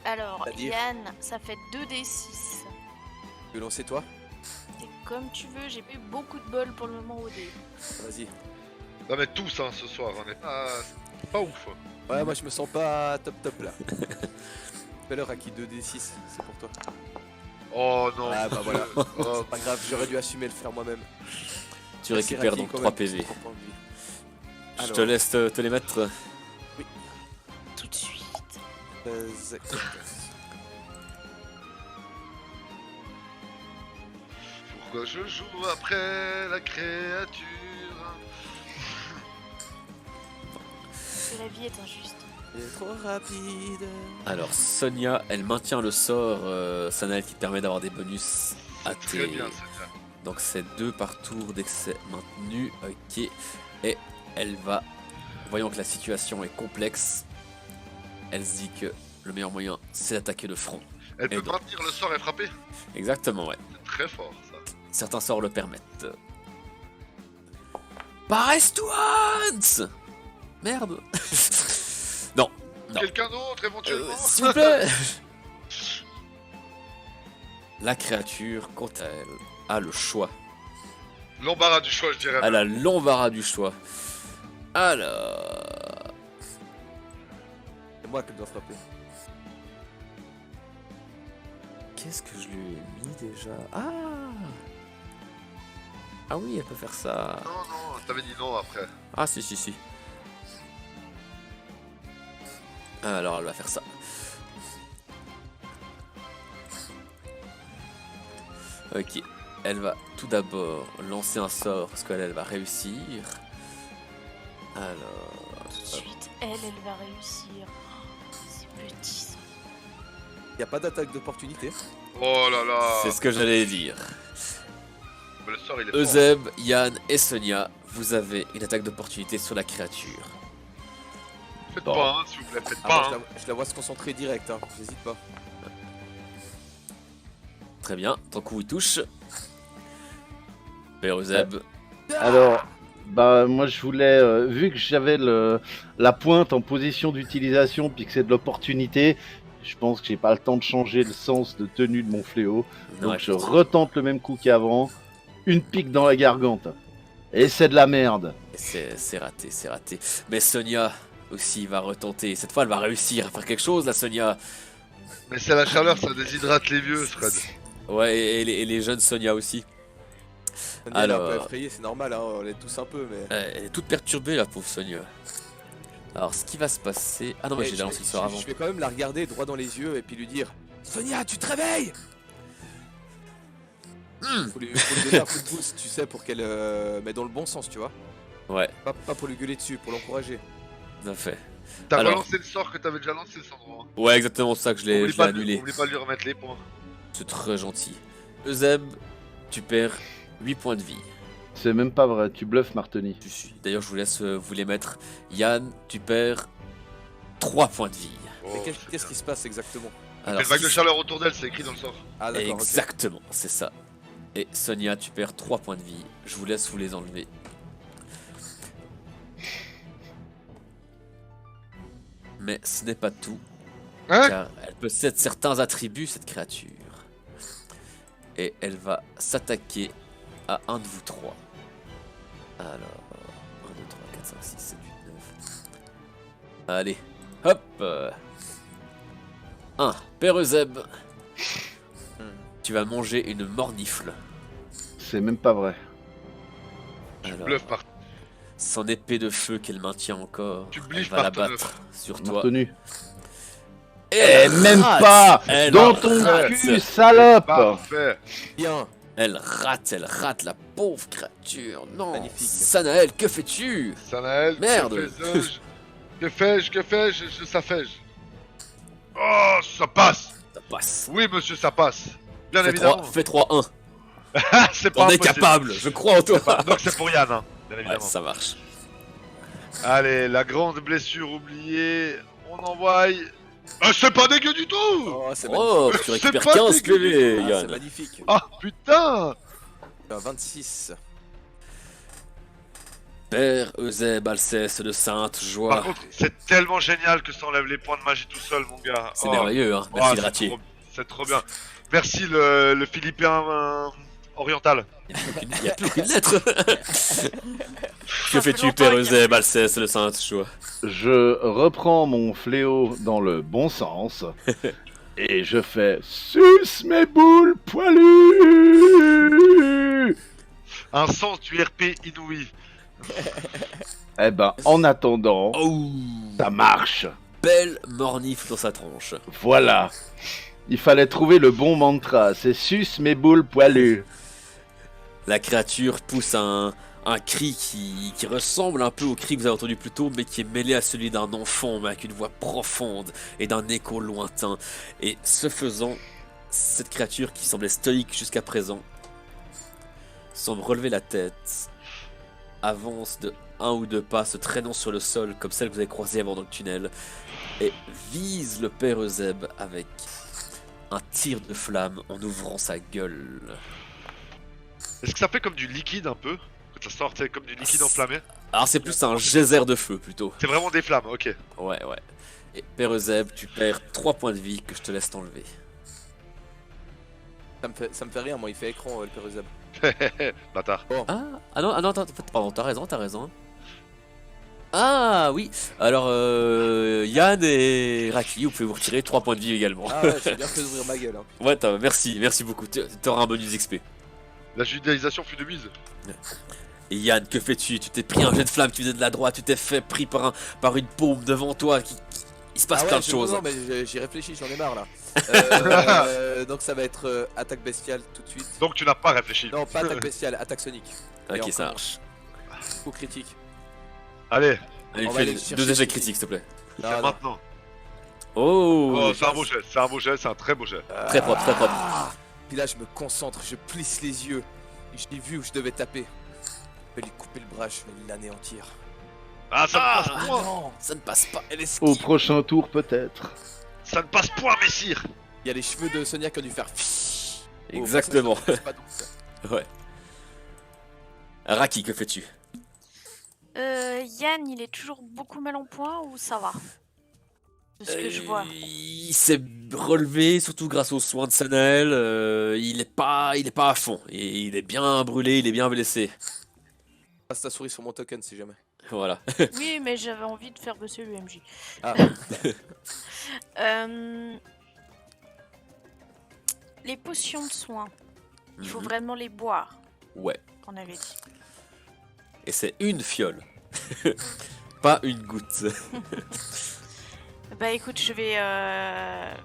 [SPEAKER 6] Alors,
[SPEAKER 3] C'est-à-dire
[SPEAKER 6] Yann, ça fait 2d6.
[SPEAKER 3] Tu veux lancer toi?
[SPEAKER 6] Et comme tu veux, j'ai pas eu beaucoup de bol pour le moment au dé.
[SPEAKER 3] Vas-y.
[SPEAKER 2] Non mais tous hein, ce soir, on est pas ouf.
[SPEAKER 3] Ouais, moi je me sens pas top là. Fais-le Raki 2d6, c'est pour toi.
[SPEAKER 2] Oh non.
[SPEAKER 3] Ah bah voilà.
[SPEAKER 2] Oh,
[SPEAKER 3] C'est pas grave, j'aurais dû assumer le faire moi-même.
[SPEAKER 1] Tu
[SPEAKER 3] Merci,
[SPEAKER 1] récupères
[SPEAKER 3] Raki,
[SPEAKER 1] donc
[SPEAKER 3] quand
[SPEAKER 1] 3
[SPEAKER 3] même,
[SPEAKER 1] PV.
[SPEAKER 3] pour prendre vie.
[SPEAKER 1] Je
[SPEAKER 3] Alors.
[SPEAKER 1] te laisse te les mettre.
[SPEAKER 6] Tout de suite.
[SPEAKER 3] 13, 14.
[SPEAKER 2] pourquoi je joue après la créature?
[SPEAKER 6] Que la vie est injuste.
[SPEAKER 3] Il est trop rapide.
[SPEAKER 1] Alors, Sonia, elle maintient le sort Sanael qui te permet d'avoir des bonus à
[SPEAKER 2] Très
[SPEAKER 1] tes.
[SPEAKER 2] bien, c'est bien.
[SPEAKER 1] Donc, c'est 2 par tour dès que c'est maintenu. Ok. Et elle va. Voyant que la situation est complexe, elle se dit que le meilleur moyen, c'est d'attaquer de front.
[SPEAKER 2] Elle
[SPEAKER 1] Et
[SPEAKER 2] peut
[SPEAKER 1] donc.
[SPEAKER 2] maintenir le sort et frapper.
[SPEAKER 1] Exactement, ouais.
[SPEAKER 2] C'est très fort ça.
[SPEAKER 1] Certains sorts le permettent. Paresse-toi! Merde! Non. Non.
[SPEAKER 2] Quelqu'un d'autre éventuellement.
[SPEAKER 1] S'il vous plaît! La créature, quant à elle, a le choix.
[SPEAKER 2] L'embarras du choix, je dirais.
[SPEAKER 1] Elle a l'embarras du choix. Alors.
[SPEAKER 3] C'est moi qui dois frapper.
[SPEAKER 1] Qu'est-ce que je lui ai mis déjà? Ah! Ah oui, elle peut faire ça.
[SPEAKER 2] Non, non, t'avais dit non après.
[SPEAKER 1] Ah si. Alors elle va faire ça. Ok. Elle va tout d'abord lancer un sort parce qu'elle va réussir. Alors.
[SPEAKER 6] Tout de suite, elle va réussir. Oh, c'est petit ça.
[SPEAKER 3] Y a pas d'attaque d'opportunité.
[SPEAKER 2] Oh là là.
[SPEAKER 1] C'est ce que j'allais dire.
[SPEAKER 2] Mais le sort il est fort.
[SPEAKER 1] Euseb, Yann et Sonia, vous avez une attaque d'opportunité sur la créature.
[SPEAKER 2] Faites
[SPEAKER 5] Bon.
[SPEAKER 2] pas, hein, s'il vous plaît, faites
[SPEAKER 3] Ah, moi,
[SPEAKER 2] pas. Hein.
[SPEAKER 3] je la vois se concentrer direct, hein. J'hésite pas.
[SPEAKER 1] Très bien, ton coup il touche. Père Euseb,
[SPEAKER 5] Alors, bah moi je voulais, vu que j'avais la pointe en position d'utilisation puis que c'est de l'opportunité, je pense que j'ai pas le temps de changer le sens de tenue de mon fléau. Donc
[SPEAKER 1] ouais,
[SPEAKER 5] je retente le même coup qu'avant, une pique dans la gargante. Et c'est de la merde.
[SPEAKER 1] c'est raté, c'est raté. Mais Sonia aussi va retenter. Cette fois, elle va réussir à faire quelque chose, la Sonia.
[SPEAKER 2] Mais c'est la chaleur, ça déshydrate les vieux, Fred.
[SPEAKER 1] Ouais, et les jeunes Sonia aussi.
[SPEAKER 3] Elle est un peu
[SPEAKER 1] Alors.
[SPEAKER 3] effrayée, c'est normal, hein. On est tous un peu, mais.
[SPEAKER 1] Elle est toute perturbée, la pauvre Sonia. Alors, ce qui va se passer. Ah non, mais
[SPEAKER 3] Eh,
[SPEAKER 1] j'ai déjà lancé le sort avant.
[SPEAKER 3] Je vais quand même la regarder droit dans les yeux et puis lui dire Sonia, tu te réveilles. Faut lui donner un coup de boost, tu sais, pour qu'elle. Mais dans le bon sens, tu vois.
[SPEAKER 1] Ouais,
[SPEAKER 3] Pas pour lui gueuler dessus, pour l'encourager.
[SPEAKER 1] tout à fait.
[SPEAKER 2] T'as
[SPEAKER 1] Alors.
[SPEAKER 2] relancé le sort que t'avais déjà lancé, Sandro. Hein.
[SPEAKER 1] Ouais, exactement ça que je l'ai
[SPEAKER 2] Oublie
[SPEAKER 1] je l'ai
[SPEAKER 2] pas,
[SPEAKER 1] annulé.
[SPEAKER 2] oublie pas de lui remettre les points.
[SPEAKER 1] C'est très gentil. Euseb, tu perds 8 points de vie.
[SPEAKER 5] C'est même pas vrai, tu bluffes Martoni.
[SPEAKER 1] D'ailleurs, je vous laisse vous les mettre. Yann, tu perds 3 points de vie.
[SPEAKER 2] Oh,
[SPEAKER 3] Mais
[SPEAKER 2] c'est
[SPEAKER 3] qu'est-ce qui se passe exactement?
[SPEAKER 1] Alors,
[SPEAKER 2] une vague
[SPEAKER 1] ce
[SPEAKER 2] de
[SPEAKER 1] qui-
[SPEAKER 2] chaleur autour d'elle, c'est écrit dans le sort.
[SPEAKER 3] Ah d'accord, ok.
[SPEAKER 1] Exactement, c'est ça. Et Sonia, tu perds 3 points de vie. Je vous laisse vous les enlever. Mais ce n'est pas tout,
[SPEAKER 2] Hein?
[SPEAKER 1] car elle possède certains attributs, cette créature. Et elle va s'attaquer à un de vous trois. Alors, 1, 2, 3, 4, 5, 6, 7, 8, 9. Allez, hop 1. Père Euseb, tu vas manger une mornifle.
[SPEAKER 5] C'est même pas vrai.
[SPEAKER 1] Alors,
[SPEAKER 2] Bluff par.
[SPEAKER 1] son épée de feu qu'elle maintient encore,
[SPEAKER 2] Tu
[SPEAKER 1] elle
[SPEAKER 2] bliffes
[SPEAKER 1] va la
[SPEAKER 2] par ton
[SPEAKER 1] battre
[SPEAKER 2] œuf.
[SPEAKER 1] sur toi.
[SPEAKER 5] Martoni.
[SPEAKER 1] Et
[SPEAKER 5] Eh, même
[SPEAKER 1] rate.
[SPEAKER 5] pas
[SPEAKER 1] Elle
[SPEAKER 5] dans
[SPEAKER 1] en
[SPEAKER 5] ton
[SPEAKER 1] rate.
[SPEAKER 5] cul, salope.
[SPEAKER 2] Parfait.
[SPEAKER 3] Bien.
[SPEAKER 1] Elle rate la pauvre créature. Non,
[SPEAKER 3] Magnifique.
[SPEAKER 1] Sanaël, que fais-tu?
[SPEAKER 2] Sanaël,
[SPEAKER 1] Merde.
[SPEAKER 2] Que fais-je, ça fais-je. Oh, ça passe.
[SPEAKER 1] Ça passe.
[SPEAKER 2] Oui, monsieur, ça passe. Bien
[SPEAKER 1] Fais
[SPEAKER 2] évidemment.
[SPEAKER 1] 3-1.
[SPEAKER 2] C'est pas
[SPEAKER 1] On est
[SPEAKER 2] impossible.
[SPEAKER 1] capable, je crois en toi.
[SPEAKER 2] Donc c'est pour Yann, hein, bien
[SPEAKER 1] Ouais,
[SPEAKER 2] évidemment.
[SPEAKER 1] ça marche.
[SPEAKER 2] Allez, la grande blessure oubliée. On envoie. C'est pas dégueu du tout.
[SPEAKER 3] Oh, c'est
[SPEAKER 1] Oh,
[SPEAKER 3] magnifique.
[SPEAKER 1] tu récupères
[SPEAKER 2] pas
[SPEAKER 1] 15
[SPEAKER 2] dégueu.
[SPEAKER 1] PV,
[SPEAKER 3] Ah, c'est
[SPEAKER 1] Yann.
[SPEAKER 3] magnifique.
[SPEAKER 2] Ah putain.
[SPEAKER 3] 26.
[SPEAKER 1] Père Euseb Alceste de Sainte
[SPEAKER 2] Par
[SPEAKER 1] Joie.
[SPEAKER 2] contre, c'est tellement génial que ça enlève les points de magie tout seul, mon gars.
[SPEAKER 1] C'est
[SPEAKER 2] Oh.
[SPEAKER 1] merveilleux, hein.
[SPEAKER 2] Oh,
[SPEAKER 1] Merci le
[SPEAKER 2] c'est
[SPEAKER 1] ratier.
[SPEAKER 2] c'est trop bien. Merci le Philippin oriental.
[SPEAKER 1] Il n'y a plus aucune lettre. Que fais-tu, Père Euseb Alceste de Sainte Joie?
[SPEAKER 5] Je reprends mon fléau dans le bon sens. Et je fais suce mes boules poilues.
[SPEAKER 2] Un sens du RP inouï.
[SPEAKER 5] Eh ben, en attendant,
[SPEAKER 1] Oh,
[SPEAKER 5] ça marche.
[SPEAKER 1] belle mornifle dans sa tronche.
[SPEAKER 5] Voilà. Il fallait trouver le bon mantra. C'est suce mes boules poilues.
[SPEAKER 1] La créature pousse un cri qui ressemble un peu au cri que vous avez entendu plus tôt, mais qui est mêlé à celui d'un enfant, mais avec une voix profonde et d'un écho lointain. Et ce faisant, cette créature qui semblait stoïque jusqu'à présent semble relever la tête, avance de 1 ou 2 pas, se traînant sur le sol comme celle que vous avez croisée avant dans le tunnel, et vise le père Euseb avec un tir de flamme en ouvrant sa gueule.
[SPEAKER 2] Est-ce que ça fait comme du liquide un peu? Quand ça sort, c'est comme du liquide enflammé?
[SPEAKER 1] Alors c'est plus un geyser de feu plutôt.
[SPEAKER 2] C'est vraiment des flammes, ok.
[SPEAKER 1] Ouais. Et Père Euseb, tu perds 3 points de vie que je te laisse t'enlever.
[SPEAKER 3] Ça me fait rire, moi, il fait écran, le Père Euseb.
[SPEAKER 2] Bâtard.
[SPEAKER 1] Ah non, pardon, t'as raison. Ah oui, alors Yann et Raki, vous pouvez vous retirer 3 points de vie également.
[SPEAKER 3] Ah ouais, j'ai bien fait d'ouvrir ma gueule. Hein.
[SPEAKER 1] Ouais, merci beaucoup, t'auras un bonus XP.
[SPEAKER 2] La judaïsation fut de mise.
[SPEAKER 1] Et Yann, que fais-tu? Tu t'es pris un jet de flamme, tu venais de la droite, tu t'es fait pris par une paume devant toi, il se passe
[SPEAKER 3] Ah
[SPEAKER 1] plein
[SPEAKER 3] ouais,
[SPEAKER 1] de choses.
[SPEAKER 3] Non, mais j'y réfléchis, j'en ai marre là. Donc ça va être attaque bestiale tout de suite.
[SPEAKER 2] Donc tu n'as pas réfléchi.
[SPEAKER 3] Non, pas attaque bestiale, attaque sonique. Et
[SPEAKER 1] Ok,
[SPEAKER 3] on
[SPEAKER 1] ça
[SPEAKER 3] commence.
[SPEAKER 1] marche.
[SPEAKER 3] Coup critique.
[SPEAKER 2] Allez,
[SPEAKER 1] Allez,
[SPEAKER 3] On va
[SPEAKER 1] fais
[SPEAKER 3] aller
[SPEAKER 1] 2
[SPEAKER 3] chercher
[SPEAKER 1] échecs
[SPEAKER 3] celui-
[SPEAKER 1] critiques s'il te plaît.
[SPEAKER 3] Non,
[SPEAKER 2] c'est
[SPEAKER 3] non.
[SPEAKER 2] maintenant.
[SPEAKER 1] Oh,
[SPEAKER 2] c'est un beau jet, c'est un beau jet, c'est un très beau jet.
[SPEAKER 1] très propre, très propre.
[SPEAKER 3] Puis là, je me concentre, je plisse les yeux. J'ai vu où je devais taper. Je vais lui couper le bras, je vais l'anéantir.
[SPEAKER 2] Ah, ça ne passe point.
[SPEAKER 3] non,
[SPEAKER 1] Ça ne passe pas.
[SPEAKER 3] elle est
[SPEAKER 5] Au
[SPEAKER 3] esquive.
[SPEAKER 5] prochain tour, peut-être.
[SPEAKER 2] Ça ne passe point, messire.
[SPEAKER 3] Il y a les cheveux de Sonia qui ont dû faire.
[SPEAKER 1] Exactement.
[SPEAKER 3] C'est pas donc ça.
[SPEAKER 1] Ouais. Raki, que fais-tu?
[SPEAKER 4] Yann, il est toujours beaucoup mal en point ou ça va? De ce que je vois.
[SPEAKER 1] Il s'est relevé, surtout grâce aux soins de Sanael. Il est pas à fond. Et il est bien brûlé, il est bien blessé.
[SPEAKER 3] Passe ta souris sur mon token si jamais.
[SPEAKER 1] Voilà.
[SPEAKER 4] Oui, mais j'avais envie de faire bosser l'UMJ.
[SPEAKER 3] Ah,
[SPEAKER 4] Les potions de soins, il faut
[SPEAKER 1] Mhm.
[SPEAKER 4] vraiment les boire,
[SPEAKER 1] Ouais.
[SPEAKER 4] qu'on avait dit.
[SPEAKER 1] Et c'est une fiole. Pas une goutte.
[SPEAKER 4] Bah écoute, je vais,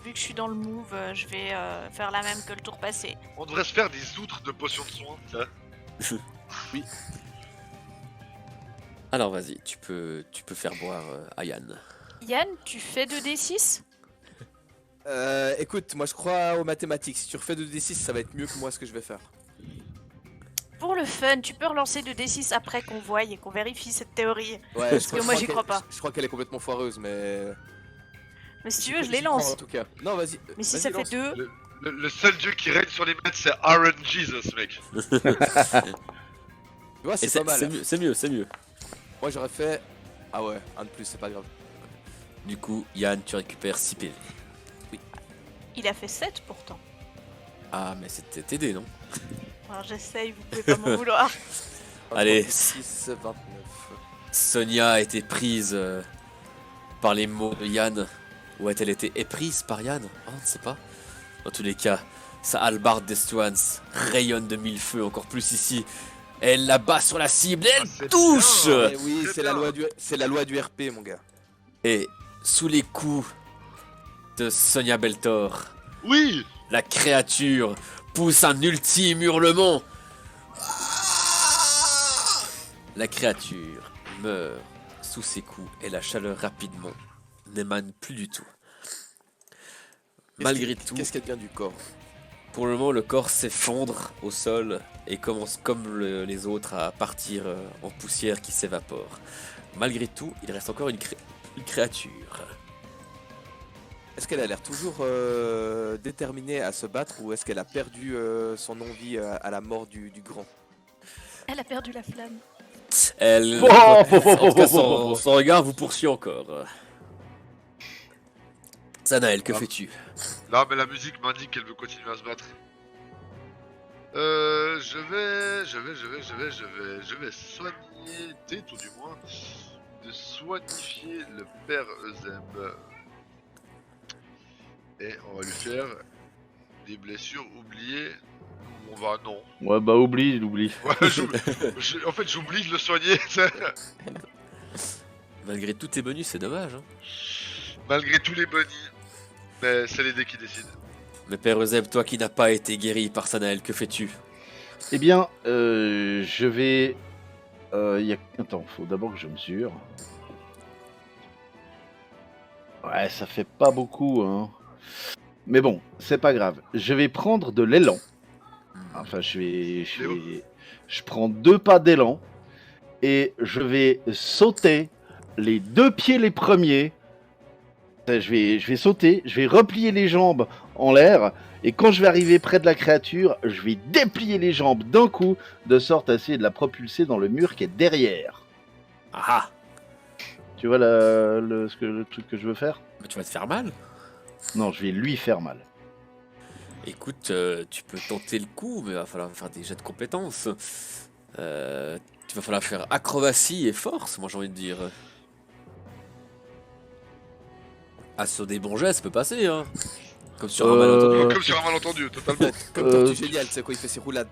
[SPEAKER 4] vu que je suis dans le move, je vais faire la même que le tour passé.
[SPEAKER 2] On devrait se faire des outres de potions de soins, ça.
[SPEAKER 1] Alors vas-y, tu peux faire boire à Yann.
[SPEAKER 4] Yann, tu fais 2d6?
[SPEAKER 3] écoute, moi je crois aux mathématiques. Si tu refais 2d6, ça va être mieux que moi ce que je vais faire.
[SPEAKER 4] Pour le fun, tu peux relancer 2d6 après qu'on voie et qu'on vérifie cette théorie.
[SPEAKER 3] Ouais,
[SPEAKER 4] Parce que moi, j'y crois pas.
[SPEAKER 3] Je crois qu'elle est complètement foireuse, mais.
[SPEAKER 4] Mais si tu veux, je les
[SPEAKER 3] J'y crois,
[SPEAKER 4] lance.
[SPEAKER 3] En tout cas. Non, vas-y.
[SPEAKER 4] Mais si
[SPEAKER 3] vas-y,
[SPEAKER 4] ça fait
[SPEAKER 3] lance.
[SPEAKER 4] 2,
[SPEAKER 2] Le seul dieu qui règne sur les maîtres, c'est Aaron Jesus, mec.
[SPEAKER 3] Tu vois,
[SPEAKER 1] Et
[SPEAKER 3] c'est pas mal.
[SPEAKER 1] c'est mieux.
[SPEAKER 3] Moi j'aurais fait. Ah ouais, un de plus, c'est pas grave.
[SPEAKER 1] Du coup, Yann, tu récupères 6 PV.
[SPEAKER 4] il a fait 7 pourtant.
[SPEAKER 1] Ah, mais c'était TD, non?
[SPEAKER 4] Alors j'essaye, vous pouvez pas m'en vouloir.
[SPEAKER 1] Allez.
[SPEAKER 3] 6, 29.
[SPEAKER 1] Sonia a été prise par les mots de Yann. Ou a-t-elle été éprise par Yann? Oh, on ne sait pas. Dans tous les cas, sa hallebarde d'Estuans rayonne de mille feux, encore plus ici. Elle la bat sur la cible et elle
[SPEAKER 2] c'est
[SPEAKER 1] touche!
[SPEAKER 2] bien.
[SPEAKER 3] Eh oui,
[SPEAKER 2] c'est
[SPEAKER 3] c'est la
[SPEAKER 2] bien.
[SPEAKER 3] loi du RP, mon gars.
[SPEAKER 1] Et sous les coups de Sonia Beltor,
[SPEAKER 2] Oui.
[SPEAKER 1] la créature pousse un ultime hurlement. La créature meurt sous ses coups et la chaleur rapidement n'émane plus du tout. Malgré tout,
[SPEAKER 3] Qu'est-ce qu'il y a de bien du corps?
[SPEAKER 1] pour le moment, le corps s'effondre au sol et commence comme les autres à partir en poussière qui s'évapore. Malgré tout, il reste encore une créature.
[SPEAKER 3] Est-ce qu'elle a l'air toujours déterminée à se battre ou est-ce qu'elle a perdu son envie à la mort du grand?
[SPEAKER 4] Elle a perdu la flamme.
[SPEAKER 1] Elle,
[SPEAKER 5] Oh,
[SPEAKER 1] en tout cas, son regard vous poursuit encore. Sanael, que
[SPEAKER 2] Ah.
[SPEAKER 1] fais-tu?
[SPEAKER 2] Là, mais la musique m'indique qu'elle veut continuer à se battre. Je vais soigner, tout du moins, de soignifier le père Euseb. Et on va lui faire des blessures oubliées. On va, non.
[SPEAKER 5] Ouais, bah oublie, l'oublie.
[SPEAKER 2] Ouais, en fait, j'oublie de le soigner, tu sais.
[SPEAKER 1] Malgré tous tes bonus, c'est dommage. Hein.
[SPEAKER 2] Malgré tous les bonnies. Mais c'est les dés qui décident.
[SPEAKER 1] Mais Père Euseb, toi qui n'as pas été guéri par Sanael, que fais-tu?
[SPEAKER 5] Eh bien, je vais... Attends, faut d'abord que je mesure. Ouais, ça fait pas beaucoup, hein. Mais bon, c'est pas grave. Je vais prendre de l'élan. Enfin, je prends 2 pas d'élan. Et je vais sauter les 2 pieds les premiers. Je vais sauter, je vais replier les jambes en l'air. Et quand je vais arriver près de la créature, je vais déplier les jambes d'un coup, de sorte à essayer de la propulser dans le mur qui est derrière.
[SPEAKER 1] Ah!
[SPEAKER 5] Tu vois le truc que je veux faire?
[SPEAKER 1] Mais tu vas te faire mal?
[SPEAKER 5] Non, je vais lui faire mal.
[SPEAKER 1] Écoute, tu peux tenter le coup, mais il va falloir faire des jets de compétences. Tu vas falloir faire acrobatie et force, moi j'ai envie de dire. Ah, sur des bons jets, ça peut passer, hein. Comme sur un malentendu.
[SPEAKER 2] Comme sur un malentendu, totalement.
[SPEAKER 3] Comme Tortue Géniale, tu sais quoi, il fait ses roulades.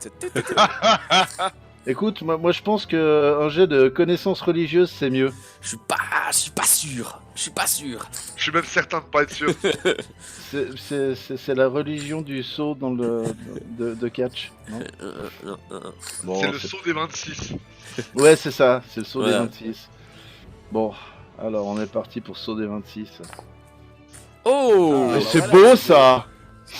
[SPEAKER 5] Écoute, moi je pense que un jet de connaissances religieuses c'est mieux.
[SPEAKER 1] Je suis pas sûr. Je suis pas sûr.
[SPEAKER 2] Je suis même certain de pas être sûr.
[SPEAKER 5] C'est la religion du saut dans le de catch. Non Bon,
[SPEAKER 2] C'est le saut des 26.
[SPEAKER 5] Ouais, c'est ça, c'est le saut
[SPEAKER 1] Voilà.
[SPEAKER 5] des 26. Bon, alors on est parti pour saut des 26.
[SPEAKER 1] Oh,
[SPEAKER 5] c'est
[SPEAKER 3] voilà,
[SPEAKER 5] beau
[SPEAKER 3] c'est
[SPEAKER 5] ça.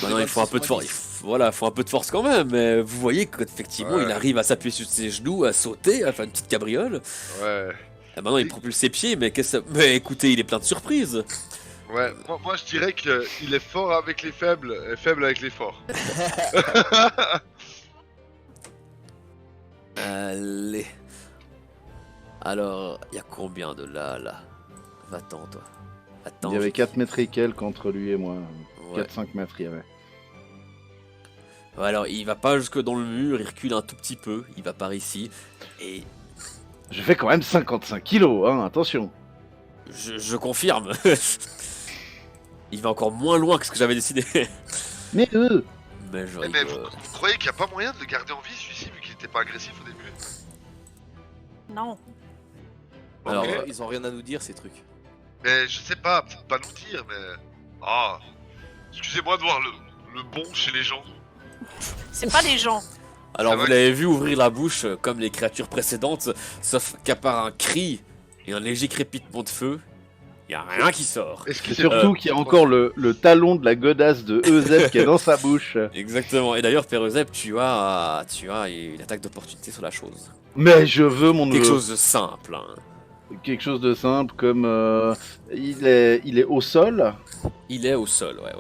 [SPEAKER 1] Maintenant, il faut un peu de force. Voilà, faut un peu de force quand même. Mais vous voyez qu'effectivement,
[SPEAKER 2] Ouais.
[SPEAKER 1] il arrive à s'appuyer sur ses genoux, à sauter, à faire une petite cabriole.
[SPEAKER 2] Ouais.
[SPEAKER 1] Et maintenant, il propulse ses pieds. Mais qu'est-ce que ça... Mais écoutez, il est plein de surprises.
[SPEAKER 2] Ouais, moi je dirais qu'il est fort avec les faibles et faible avec les forts.
[SPEAKER 1] Allez. Alors, il y a combien de là? Va-t'en, toi. Attends.
[SPEAKER 5] Il y avait 4 mètres et quelques entre lui et moi.
[SPEAKER 1] Ouais.
[SPEAKER 5] 4-5 mètres, il y avait.
[SPEAKER 1] Ouais, alors, il va pas jusque dans le mur, il recule un tout petit peu. Il va par ici. Et
[SPEAKER 5] Je fais quand même 55 kilos, hein, attention.
[SPEAKER 1] je confirme. Il va encore moins loin que ce que j'avais décidé.
[SPEAKER 5] Mais eux,
[SPEAKER 1] Mais je
[SPEAKER 2] Mais
[SPEAKER 1] rigole.
[SPEAKER 2] vous croyez qu'il n'y a pas moyen de le garder en vie celui-ci vu qu'il était pas agressif au début?
[SPEAKER 4] Non.
[SPEAKER 1] Alors,
[SPEAKER 2] Ok.
[SPEAKER 3] Ils ont rien à nous dire ces trucs.
[SPEAKER 2] Mais je sais pas, peut-être pas nous dire, mais... Ah, excusez-moi de voir le bon chez les gens.
[SPEAKER 4] C'est pas des gens.
[SPEAKER 1] Alors,
[SPEAKER 2] C'est
[SPEAKER 1] vous
[SPEAKER 2] vrai
[SPEAKER 1] l'avez vu ouvrir la bouche comme les créatures précédentes, sauf qu'à part un cri et un léger crépitement de feu, y a rien qui sort.
[SPEAKER 2] Est-ce
[SPEAKER 5] et
[SPEAKER 2] qu'il
[SPEAKER 5] surtout qu'il y a encore le talon de la godasse de EZ qui est dans sa bouche.
[SPEAKER 1] Exactement. Et d'ailleurs, Perezep, tu as une attaque d'opportunité sur la chose.
[SPEAKER 5] Mais je veux mon
[SPEAKER 1] Quelque
[SPEAKER 5] neveu.
[SPEAKER 1] chose de simple. Hein.
[SPEAKER 5] Quelque chose de simple comme il est au sol.
[SPEAKER 1] Il est au sol, ouais.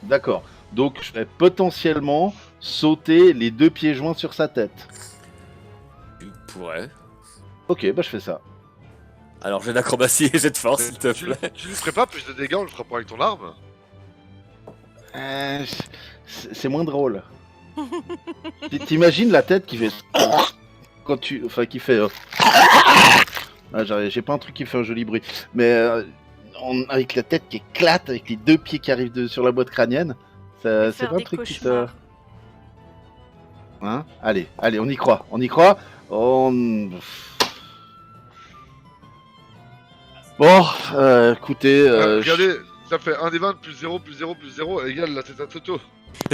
[SPEAKER 5] D'accord. Donc je vais potentiellement sauter les 2 pieds joints sur sa tête.
[SPEAKER 1] Tu pourrais.
[SPEAKER 5] Ok, bah je fais ça.
[SPEAKER 1] Alors, j'ai d'acrobatie et j'ai de force, s'il te
[SPEAKER 2] tu
[SPEAKER 1] plaît.
[SPEAKER 2] lui ferais pas plus de dégâts en le frappant avec ton arme?
[SPEAKER 5] C'est moins drôle. T'imagines la tête qui fait quand tu, enfin qui fait. Ah, j'ai pas un truc qui fait un joli bruit, mais avec la tête qui éclate, avec les 2 pieds qui arrivent sur la boîte crânienne, c'est
[SPEAKER 6] Faire
[SPEAKER 5] pas un
[SPEAKER 6] des
[SPEAKER 5] truc qui te.
[SPEAKER 6] cauchemars.
[SPEAKER 5] Hein? Allez, on y croit, Bon, écoutez,
[SPEAKER 2] Regardez, ça fait 1 des 20 plus 0 plus 0 plus 0 égale la tête à Toto.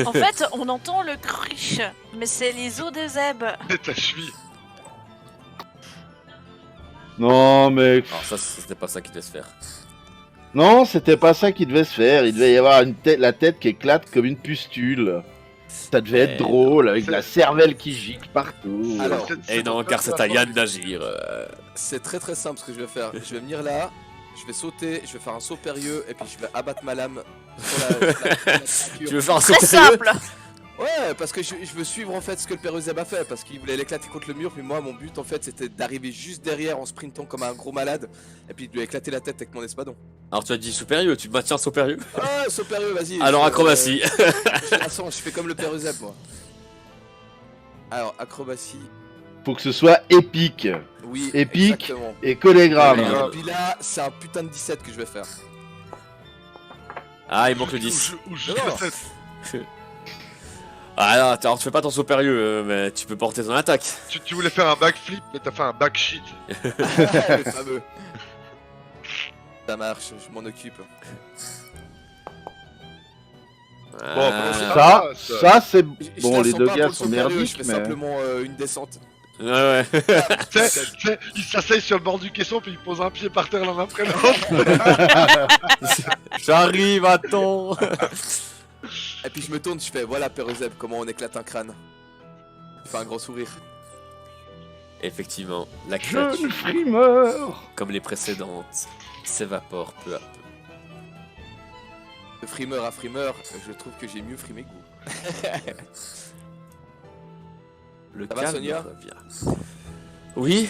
[SPEAKER 4] En fait, on entend le cruche, mais c'est les os de Zeb.
[SPEAKER 2] Et ta cheville.
[SPEAKER 5] non mais
[SPEAKER 1] Alors, ça, c'était pas ça qui devait se faire.
[SPEAKER 5] non, c'était pas ça qui devait se faire. Il devait y avoir la tête qui éclate comme une pustule. Ça devait être drôle avec la cervelle qui gicle partout.
[SPEAKER 3] Alors,
[SPEAKER 1] Et non, car c'est à Yann d'agir.
[SPEAKER 3] C'est très très simple ce que je vais faire. Je vais venir là, je vais sauter, je vais faire un saut périlleux et puis je vais abattre ma lame sur la
[SPEAKER 1] Tu veux faire un saut
[SPEAKER 4] Très
[SPEAKER 1] sérieux
[SPEAKER 4] simple.
[SPEAKER 3] Ouais, parce que je veux suivre en fait ce que le père Zeb a fait, parce qu'il voulait l'éclater contre le mur, puis moi mon but en fait c'était d'arriver juste derrière en sprintant comme un gros malade, et puis de lui éclater la tête avec mon espadon.
[SPEAKER 1] Alors, tu as dit supérieur, tu maintiens supérieur.
[SPEAKER 3] Ah, saut périlleux, vas-y.
[SPEAKER 1] Alors,
[SPEAKER 3] je-
[SPEAKER 1] acrobatie.
[SPEAKER 3] je fais comme le père Zeb moi. Alors, acrobatie,
[SPEAKER 5] Faut que ce soit épique
[SPEAKER 3] oui,
[SPEAKER 5] Épique.
[SPEAKER 3] exactement.
[SPEAKER 5] et chorégramme.
[SPEAKER 1] Ouais,
[SPEAKER 3] Et puis là, c'est un putain de 17 que je vais faire.
[SPEAKER 1] Ah, il manque le 10.
[SPEAKER 2] Ou je
[SPEAKER 3] Non.
[SPEAKER 2] fais 7.
[SPEAKER 1] Ah, non, alors, tu fais pas ton supérieur, mais tu peux porter ton attaque.
[SPEAKER 2] Tu voulais faire un backflip, mais t'as fait un backshit.
[SPEAKER 3] Le fameux. Ça marche, je m'en occupe.
[SPEAKER 1] Ah,
[SPEAKER 5] Ça c'est
[SPEAKER 3] Je
[SPEAKER 5] bon.
[SPEAKER 3] la
[SPEAKER 5] Les
[SPEAKER 3] sens
[SPEAKER 5] deux
[SPEAKER 3] pas
[SPEAKER 5] gars
[SPEAKER 3] pour le
[SPEAKER 5] sont
[SPEAKER 3] saut périlleux,
[SPEAKER 5] merdiques,
[SPEAKER 3] je fais
[SPEAKER 5] mais
[SPEAKER 3] simplement une descente.
[SPEAKER 1] ouais.
[SPEAKER 2] Tu sais, il s'asseye sur le bord du caisson, puis il pose un pied par terre l'un après l'autre.
[SPEAKER 1] J'arrive, attends.
[SPEAKER 3] Et puis je me tourne, je fais voilà Père Zeb, comment on éclate un crâne. Je fais un gros sourire.
[SPEAKER 1] Effectivement, la
[SPEAKER 5] jeune
[SPEAKER 1] créature,
[SPEAKER 5] frimeur.
[SPEAKER 1] comme les précédentes, s'évapore peu à peu.
[SPEAKER 3] De frimeur à frimeur, je trouve que j'ai mieux frimé que vous.
[SPEAKER 1] Le
[SPEAKER 3] Ça va,
[SPEAKER 1] calme
[SPEAKER 3] Sonia
[SPEAKER 1] revient. Oui.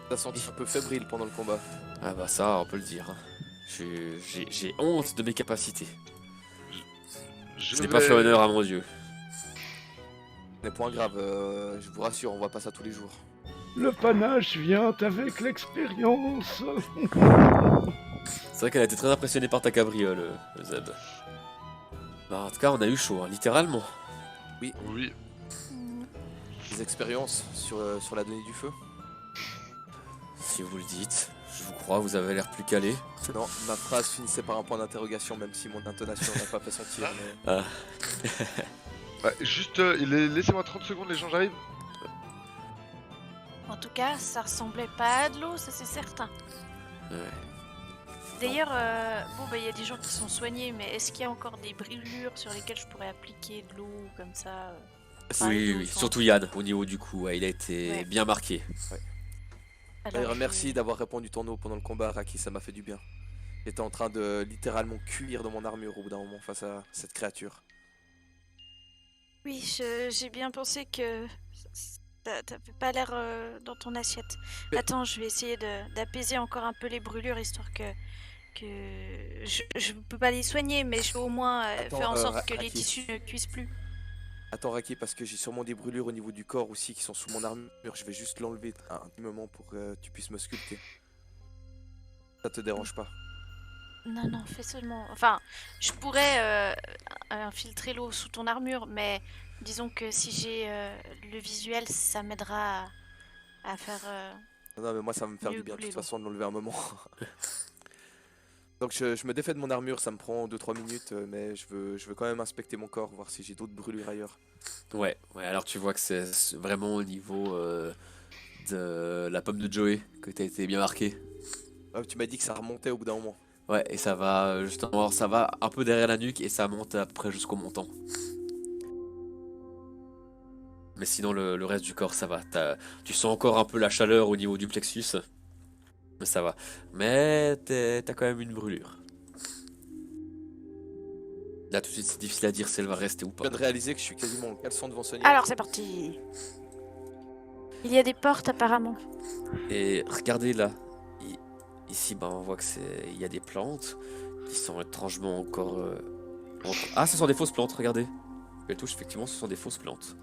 [SPEAKER 3] T'as senti un peu fébrile pendant le combat.
[SPEAKER 1] Ah bah ça, on peut le dire. J'ai honte de mes capacités. Je n'ai pas fait honneur à mon dieu.
[SPEAKER 3] Mais point grave, je vous rassure, on voit pas ça tous les jours.
[SPEAKER 5] Le panache vient avec l'expérience.
[SPEAKER 1] C'est vrai qu'elle a été très impressionnée par ta cabriole, Zeb. Bah, en tout cas, on a eu chaud, hein, littéralement.
[SPEAKER 2] Oui.
[SPEAKER 3] Des expériences sur la donnée du feu.
[SPEAKER 1] Si vous le dites, je vous crois, vous avez l'air plus calé.
[SPEAKER 3] Non, ma phrase finissait par un point d'interrogation, même si mon intonation n'a pas fait sentir. Mais...
[SPEAKER 2] Ouais, juste, laissez-moi 30 secondes, les gens, j'arrive.
[SPEAKER 4] En tout cas, ça ressemblait pas à de l'eau, ça c'est certain.
[SPEAKER 1] Ouais.
[SPEAKER 4] D'ailleurs, il y a des gens qui sont soignés, mais est-ce qu'il y a encore des brûlures sur lesquelles je pourrais appliquer de l'eau comme ça
[SPEAKER 1] Oui, oui, surtout Yann, au niveau du cou, ouais, il a été
[SPEAKER 4] Ouais.
[SPEAKER 1] bien marqué.
[SPEAKER 3] D'ailleurs,
[SPEAKER 4] je
[SPEAKER 3] merci
[SPEAKER 4] vais-
[SPEAKER 3] d'avoir répondu ton eau pendant le combat, Raki, ça m'a fait du bien. J'étais en train de littéralement cuire dans mon armure au bout d'un moment face à cette créature.
[SPEAKER 6] Oui, j'ai bien pensé que t'avais pas l'air dans ton assiette.
[SPEAKER 3] Mais-
[SPEAKER 6] Attends, je vais essayer d'apaiser encore un peu les brûlures, histoire que je peux pas les soigner, mais je vais au moins
[SPEAKER 3] Attends,
[SPEAKER 6] faire en sorte que les
[SPEAKER 3] Raki.
[SPEAKER 6] tissus ne cuisent plus.
[SPEAKER 3] Attends, Raki, parce que j'ai sûrement des brûlures au niveau du corps aussi qui sont sous mon armure. Je vais juste l'enlever un petit moment pour que tu puisses me sculpter. Ça te dérange pas?
[SPEAKER 6] Non, non, fais seulement. Enfin, je pourrais infiltrer l'eau sous ton armure, mais disons que si j'ai le visuel, ça m'aidera à faire.
[SPEAKER 3] Non, mais moi ça va me faire
[SPEAKER 6] Mieux
[SPEAKER 3] du bien de
[SPEAKER 6] couler
[SPEAKER 3] toute
[SPEAKER 6] l'eau.
[SPEAKER 3] façon de l'enlever un moment. Donc je me défais de mon armure, ça me prend 2-3 minutes, mais je veux quand même inspecter mon corps, voir si j'ai d'autres brûlures ailleurs.
[SPEAKER 1] Ouais, alors tu vois que c'est vraiment au niveau de la pomme de Joey que t'as été bien marqué.
[SPEAKER 3] Ouais, tu m'as dit que ça remontait au bout d'un moment.
[SPEAKER 1] Ouais, et ça va justement, ça va un peu derrière la nuque et ça monte à peu près jusqu'au menton. Mais sinon, le reste du corps, ça va. Tu sens encore un peu la chaleur au niveau du plexus. Mais ça va. Mais t'as quand même une brûlure. Là, tout de suite, c'est difficile à dire si elle va rester ou
[SPEAKER 3] Je
[SPEAKER 1] pas.
[SPEAKER 3] viens de réaliser que je suis quasiment en caleçon devant Sonia.
[SPEAKER 6] Alors, c'est parti. Il y a des portes apparemment.
[SPEAKER 1] Et regardez là. Ici, on voit que il y a des plantes qui sont étrangement encore. Ah, ce sont des fausses plantes, regardez. Je touche, effectivement, ce sont des fausses plantes.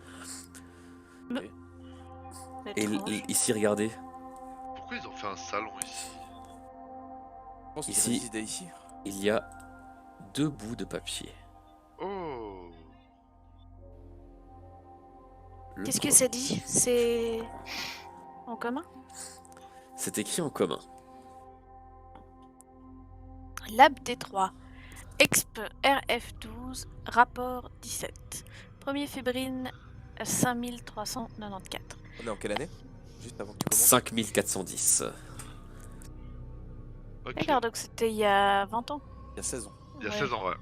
[SPEAKER 1] Et
[SPEAKER 6] Étrange.
[SPEAKER 1] ici, regardez.
[SPEAKER 2] Pourquoi ils ont fait un salon ici?
[SPEAKER 3] Je pense qu'ils
[SPEAKER 1] Ici.
[SPEAKER 3] résidaient ici.
[SPEAKER 1] Il y a 2 bouts de papier.
[SPEAKER 2] Oh.
[SPEAKER 1] Le
[SPEAKER 6] Qu'est-ce que
[SPEAKER 1] premier-
[SPEAKER 6] ça dit? C'est en commun?
[SPEAKER 1] C'est écrit en commun.
[SPEAKER 6] Lab D3. Exp RF12, rapport 17. 1er février 5394.
[SPEAKER 3] On est en quelle année? Juste avant que tu commences.
[SPEAKER 1] 5410.
[SPEAKER 2] Ok.
[SPEAKER 6] D'accord, donc c'était il y a 20 ans.
[SPEAKER 3] Il y a 16 ans.
[SPEAKER 2] Il y a
[SPEAKER 6] Ouais.
[SPEAKER 2] 16 ans, ouais.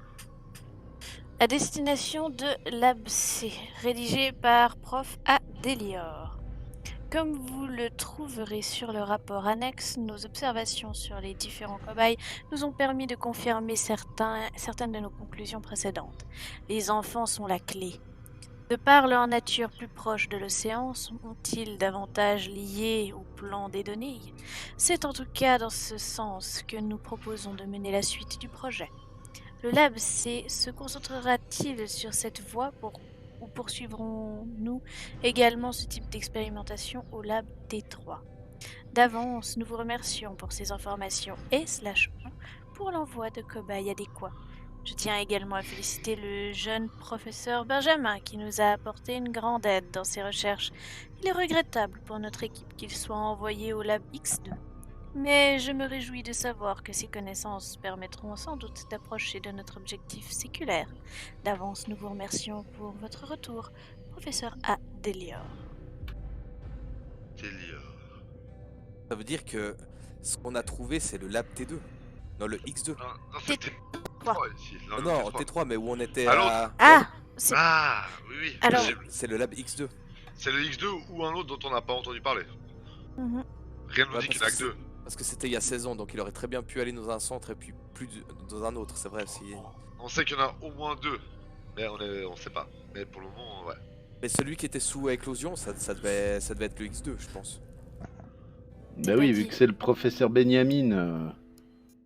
[SPEAKER 6] À destination de Lab C, rédigé par Prof. A. Delior. Comme vous le trouverez sur le rapport annexe, nos observations sur les différents cobayes nous ont permis de confirmer certaines de nos conclusions précédentes. Les enfants sont la clé. De par leur nature plus proche de l'océan, sont-ils davantage liés au plan des données? C'est en tout cas dans ce sens que nous proposons de mener la suite du projet. Le Lab C se concentrera-t-il sur cette voie ou poursuivrons-nous également ce type d'expérimentation au Lab D3? D'avance, nous vous remercions pour ces informations et pour l'envoi de cobayes adéquats. Je tiens également à féliciter le jeune professeur Benjamin qui nous a apporté une grande aide dans ses recherches. Il est regrettable pour notre équipe qu'il soit envoyé au Lab X2. Mais je me réjouis de savoir que ces connaissances permettront sans doute d'approcher de notre objectif séculaire. D'avance, nous vous remercions pour votre retour, professeur A. Delior.
[SPEAKER 2] Délire.
[SPEAKER 3] Ça veut dire que ce qu'on a trouvé, c'est le lab T2. Non, le X2.
[SPEAKER 2] Non, non c'était
[SPEAKER 6] Quoi?
[SPEAKER 2] T3 ici.
[SPEAKER 3] Oh non, T3, mais où on était
[SPEAKER 2] Allô
[SPEAKER 3] à...
[SPEAKER 6] Ah, c'est
[SPEAKER 2] Ah, oui, oui.
[SPEAKER 6] Alors-
[SPEAKER 3] C'est le lab X2.
[SPEAKER 2] C'est le X2 ou un autre dont on n'a pas entendu parler.
[SPEAKER 6] Mhm.
[SPEAKER 2] Rien ne nous
[SPEAKER 3] Ouais,
[SPEAKER 2] dit qu'il n'y en
[SPEAKER 3] parce
[SPEAKER 2] a que
[SPEAKER 3] que
[SPEAKER 2] deux.
[SPEAKER 3] Parce que c'était il y a 16 ans, donc il aurait très bien pu aller dans un centre et puis dans un autre, c'est vrai. Si...
[SPEAKER 2] On sait qu'il y en a au moins deux. Mais on sait pas. Mais pour le moment, ouais.
[SPEAKER 3] Mais celui qui était sous éclosion, ça devait être le X2, je pense.
[SPEAKER 5] Bah oui, vu
[SPEAKER 6] qui?
[SPEAKER 5] que c'est le professeur Benjamin.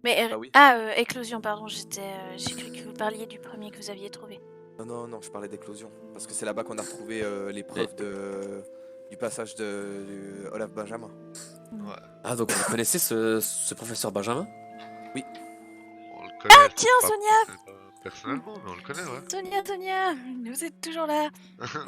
[SPEAKER 6] Mais
[SPEAKER 3] Ah oui.
[SPEAKER 6] éclosion, pardon, j'ai cru que vous parliez du premier que vous aviez trouvé.
[SPEAKER 3] Non, je parlais d'éclosion. Parce que c'est là-bas qu'on a retrouvé les preuves du passage de Olaf Benjamin.
[SPEAKER 1] Ah, donc vous connaissez ce professeur Benjamin?
[SPEAKER 2] On le connaît.
[SPEAKER 6] tiens,
[SPEAKER 2] pas
[SPEAKER 6] Sonia
[SPEAKER 2] personnellement, mais on le connaît, ouais.
[SPEAKER 6] Sonia, vous êtes toujours là.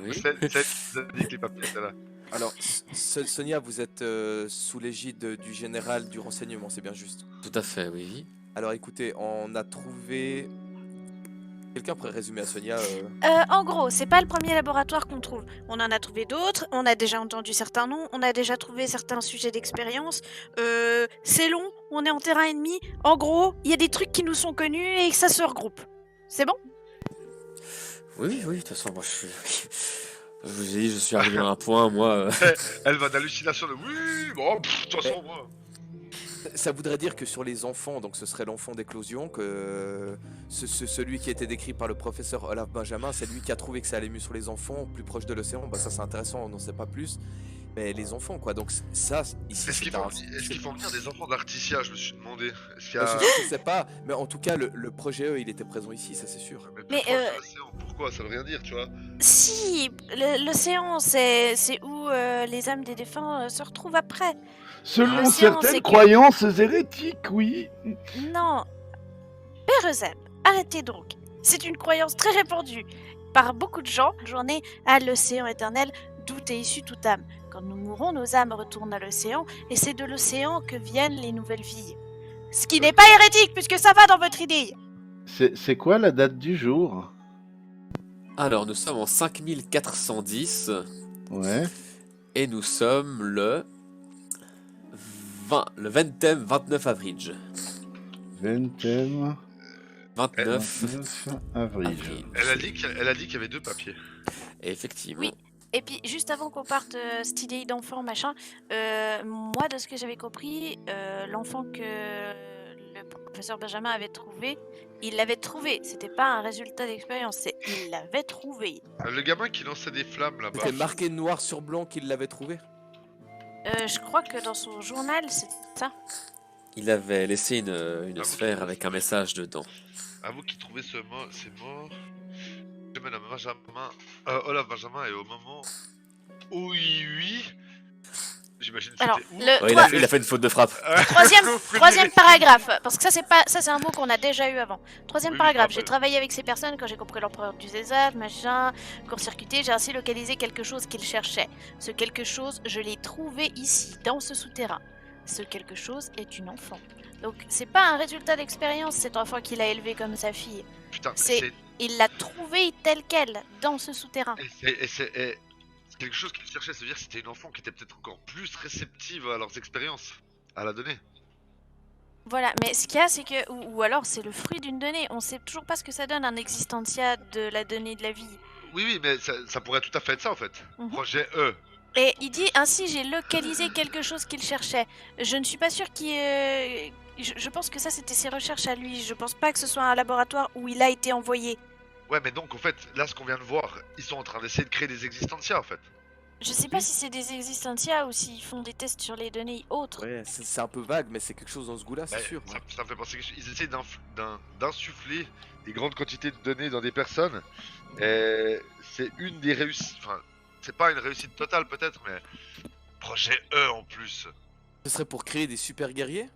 [SPEAKER 1] Oui.
[SPEAKER 2] C'est vous a dit que les papiers étaient là.
[SPEAKER 3] Alors, Sonia, vous êtes sous l'égide du général du renseignement, c'est bien juste.
[SPEAKER 1] Tout à fait, oui.
[SPEAKER 3] Alors écoutez, on a trouvé... Quelqu'un pourrait résumer à Sonia
[SPEAKER 6] En gros, c'est pas le premier laboratoire qu'on trouve. On en a trouvé d'autres, on a déjà entendu certains noms, on a déjà trouvé certains sujets d'expérience. C'est long, on est en terrain ennemi. En gros, il y a des trucs qui nous sont connus et que ça se regroupe. C'est bon?
[SPEAKER 1] Oui, de toute façon, moi je suis. Je vous ai dit, je suis arrivé à un point, moi.
[SPEAKER 2] Elle va d'hallucination de oui, bon, de toute façon, moi.
[SPEAKER 3] Ça voudrait dire que sur les enfants, donc ce serait l'enfant d'éclosion, que celui qui a été décrit par le professeur Olaf Benjamin, c'est lui qui a trouvé que ça allait mieux sur les enfants, plus proche de l'océan. Bah ça c'est intéressant, on n'en sait pas plus. Mais les enfants quoi, donc ça ici
[SPEAKER 2] Est-ce qu'ils font venir des enfants d'Articia? Je me suis demandé. Est-ce qu'il y a.
[SPEAKER 3] Je sais pas, mais en tout cas le projet E il était présent ici, ça c'est sûr.
[SPEAKER 2] Mais plus proche de l'océan, pourquoi? Ça veut rien dire, tu vois.
[SPEAKER 6] Si, l'océan, c'est où les âmes des défunts se retrouvent après.
[SPEAKER 5] Selon
[SPEAKER 6] L'océan, c'est
[SPEAKER 5] certaines
[SPEAKER 6] que-
[SPEAKER 5] croyances hérétiques, oui.
[SPEAKER 6] Non. Père Euseb, arrêtez donc. C'est une croyance très répandue par beaucoup de gens. J'en ai à l'océan éternel, d'où est issue toute âme. Quand nous mourons, nos âmes retournent à l'océan, et c'est de l'océan que viennent les nouvelles vies. Ce qui n'est pas hérétique, puisque ça va dans votre idée.
[SPEAKER 5] C'est quoi la date du jour?
[SPEAKER 1] Alors, nous sommes en 5410
[SPEAKER 5] Ouais.
[SPEAKER 1] et nous sommes le 29 avril.
[SPEAKER 5] 20e
[SPEAKER 1] 29
[SPEAKER 5] avril.
[SPEAKER 1] avril.
[SPEAKER 2] Elle a dit qu'il y avait 2 papiers.
[SPEAKER 1] Et effectivement.
[SPEAKER 6] Oui. Et puis, juste avant qu'on parte, cette idée d'enfant, machin, moi, de ce que j'avais compris, l'enfant que le professeur Benjamin avait trouvé, il l'avait trouvé. C'était pas un résultat d'expérience, c'est il l'avait trouvé.
[SPEAKER 2] Le gamin qui lançait des flammes là-bas.
[SPEAKER 3] C'était marqué noir sur blanc qu'il l'avait trouvé.
[SPEAKER 6] Je crois que dans son journal, c'est ça.
[SPEAKER 1] Il avait laissé une sphère avec un message dedans.
[SPEAKER 2] Avoue qu'il trouvait ces morts. Je mène à Benjamin, Olaf Benjamin, et au moment où oui. J'imagine que
[SPEAKER 6] Alors,
[SPEAKER 2] c'était où.
[SPEAKER 6] le
[SPEAKER 1] Ouais, il a fait une faute de frappe.
[SPEAKER 6] troisième paragraphe, parce que ça c'est un mot qu'on a déjà eu avant. Troisième
[SPEAKER 2] Oui,
[SPEAKER 6] paragraphe,
[SPEAKER 2] après.
[SPEAKER 6] j'ai travaillé avec ces personnes quand j'ai compris l'empereur du Zézat, machin, court-circuité, j'ai ainsi localisé quelque chose qu'ils cherchaient. Ce quelque chose, je l'ai trouvé ici, dans ce souterrain. Ce quelque chose est une enfant. Donc c'est pas un résultat d'expérience cet enfant qu'il a élevé comme sa fille.
[SPEAKER 2] Putain,
[SPEAKER 6] c'est- Il l'a trouvée telle qu'elle, dans ce souterrain.
[SPEAKER 2] c'est quelque chose qu'il cherchait, c'est-à-dire que c'était une enfant qui était peut-être encore plus réceptive à leurs expériences, à la donnée.
[SPEAKER 6] Voilà, mais ce qu'il y a, c'est que... Ou alors c'est le fruit d'une donnée. On sait toujours pas ce que ça donne un existentia de la donnée de la vie.
[SPEAKER 2] Oui, mais ça pourrait tout à fait être ça en fait.
[SPEAKER 6] Mhm.
[SPEAKER 2] Projet E.
[SPEAKER 6] Et il dit ainsi j'ai localisé quelque chose qu'il cherchait. Je ne suis pas sûre qu'il. Je pense que ça c'était ses recherches à lui. Je pense pas que ce soit un laboratoire où il a été envoyé.
[SPEAKER 2] Ouais, mais donc en fait, là ce qu'on vient de voir, ils sont en train d'essayer de créer des existentia en fait.
[SPEAKER 6] Je sais pas si c'est des existentia ou s'ils font des tests sur les données autres.
[SPEAKER 3] Ouais, c'est un peu vague, mais c'est quelque chose dans ce goût-là, c'est
[SPEAKER 2] Ouais,
[SPEAKER 3] sûr.
[SPEAKER 2] ça me fait penser qu'ils essaient d'insuffler des grandes quantités de données dans des personnes. Et c'est une des réussites. Enfin, c'est pas une réussite totale peut-être, mais projet E en plus.
[SPEAKER 3] Ce serait pour créer des super guerriers?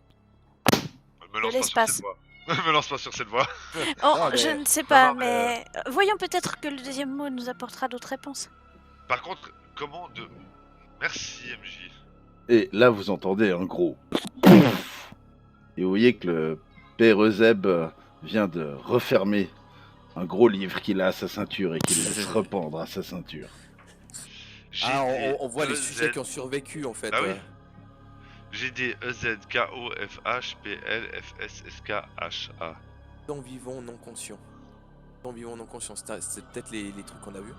[SPEAKER 2] Me lance pas sur
[SPEAKER 6] l'espace.
[SPEAKER 2] cette voie. Me lance pas sur cette voie.
[SPEAKER 6] Oh,
[SPEAKER 3] Non, mais-
[SPEAKER 6] je ne sais pas,
[SPEAKER 2] non, mais,
[SPEAKER 6] mais voyons peut-être que le deuxième mot nous apportera d'autres réponses.
[SPEAKER 2] Par contre, comment de. Merci MJ.
[SPEAKER 5] Et là, vous entendez un gros. Et vous voyez que le père Euseb vient de refermer un gros livre qu'il a à sa ceinture et qu'il laisse rependre à sa ceinture.
[SPEAKER 3] Ah, on voit les
[SPEAKER 2] GD,
[SPEAKER 3] sujets qui ont survécu en fait.
[SPEAKER 2] Ah oui.
[SPEAKER 3] ouais.
[SPEAKER 2] GDEZKOFHPLFSSKHA.
[SPEAKER 3] Dans vivant non conscient. Dans vivant non conscient, c'est peut-être les trucs qu'on a vus.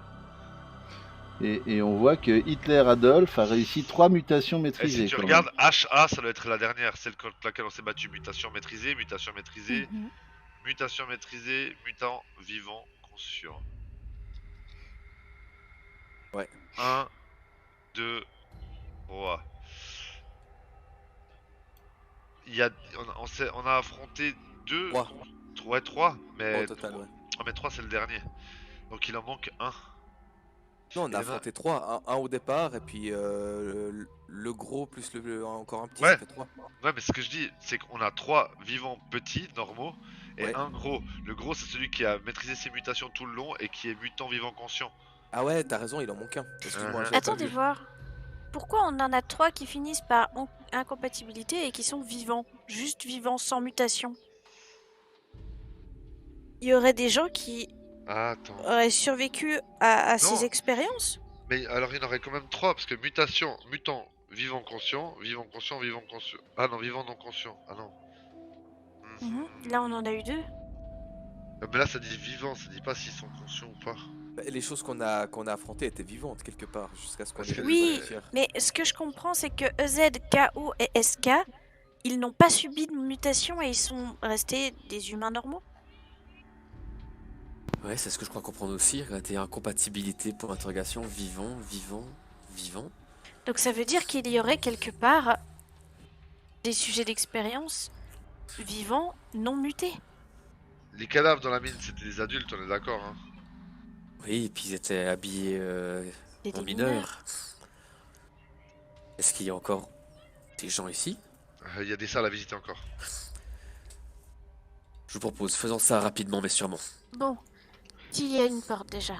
[SPEAKER 5] Et on voit que Hitler Adolf a réussi 3 mutations
[SPEAKER 2] Et
[SPEAKER 5] maîtrisées.
[SPEAKER 2] si tu
[SPEAKER 5] quand
[SPEAKER 2] regardes HA, ça doit être la dernière, celle contre laquelle on s'est battu. Mutation maîtrisée, mutation maîtrisée,
[SPEAKER 6] Mhm.
[SPEAKER 2] mutation maîtrisée, mutant vivant conscient.
[SPEAKER 3] Ouais.
[SPEAKER 2] 1, 2, 3. On a affronté 2,
[SPEAKER 3] 3
[SPEAKER 2] ouais, 3, mais
[SPEAKER 3] au total, ouais.
[SPEAKER 2] Ah, mais 3 c'est le dernier. Donc il en manque 1.
[SPEAKER 3] Non, on a
[SPEAKER 2] Eh ben-
[SPEAKER 3] affronté 3, un au départ, et puis le gros plus encore un petit,
[SPEAKER 2] Ouais.
[SPEAKER 3] ça fait 3.
[SPEAKER 2] Ouais, mais ce que je dis, c'est qu'on a 3 vivants petits, normaux, et
[SPEAKER 3] Ouais.
[SPEAKER 2] un gros. Le gros, c'est celui qui a maîtrisé ses mutations tout le long et qui est mutant vivant conscient.
[SPEAKER 3] Ah ouais, t'as raison, il en manque un. Excuse-moi,
[SPEAKER 2] Uh-huh.
[SPEAKER 3] j'avais pas
[SPEAKER 6] Attendez
[SPEAKER 3] vu.
[SPEAKER 6] voir. Pourquoi on en a 3 qui finissent par incompatibilité et qui sont vivants? Juste vivants, sans mutation. Il y aurait des gens qui
[SPEAKER 2] Ah, attends.
[SPEAKER 6] auraient survécu à
[SPEAKER 2] Non.
[SPEAKER 6] ces expériences?
[SPEAKER 2] Mais alors il y en aurait quand même 3, parce que mutation, mutant vivant conscient, vivant conscient, vivant conscient. Ah non, vivant non conscient. Ah non.
[SPEAKER 6] Là, on en a eu 2.
[SPEAKER 2] Mais là, ça dit vivant, ça dit pas s'ils sont conscients ou pas.
[SPEAKER 3] Bah, les choses qu'on a affrontées étaient vivantes quelque part, jusqu'à ce qu'on
[SPEAKER 2] Parce
[SPEAKER 3] ait
[SPEAKER 2] que-
[SPEAKER 6] Oui.
[SPEAKER 3] réussi.
[SPEAKER 6] Mais ce que je comprends, c'est que EZ, KO et SK, ils n'ont pas subi de mutation et ils sont restés des humains normaux.
[SPEAKER 1] Ouais, c'est ce que je crois comprendre aussi. Regardez, incompatibilité pour interrogation, vivant, vivant, vivant.
[SPEAKER 6] Donc ça veut dire qu'il y aurait quelque part des sujets d'expérience vivants non mutés.
[SPEAKER 2] Les cadavres dans la mine, c'était des adultes, on est d'accord, hein.
[SPEAKER 1] Oui, et puis ils étaient habillés
[SPEAKER 6] Et des
[SPEAKER 1] en mineurs. Est-ce qu'il y a encore des gens ici?
[SPEAKER 2] Il y a des salles à visiter encore.
[SPEAKER 1] Je vous propose, faisons ça rapidement mais sûrement.
[SPEAKER 6] Bon, il y a une porte déjà.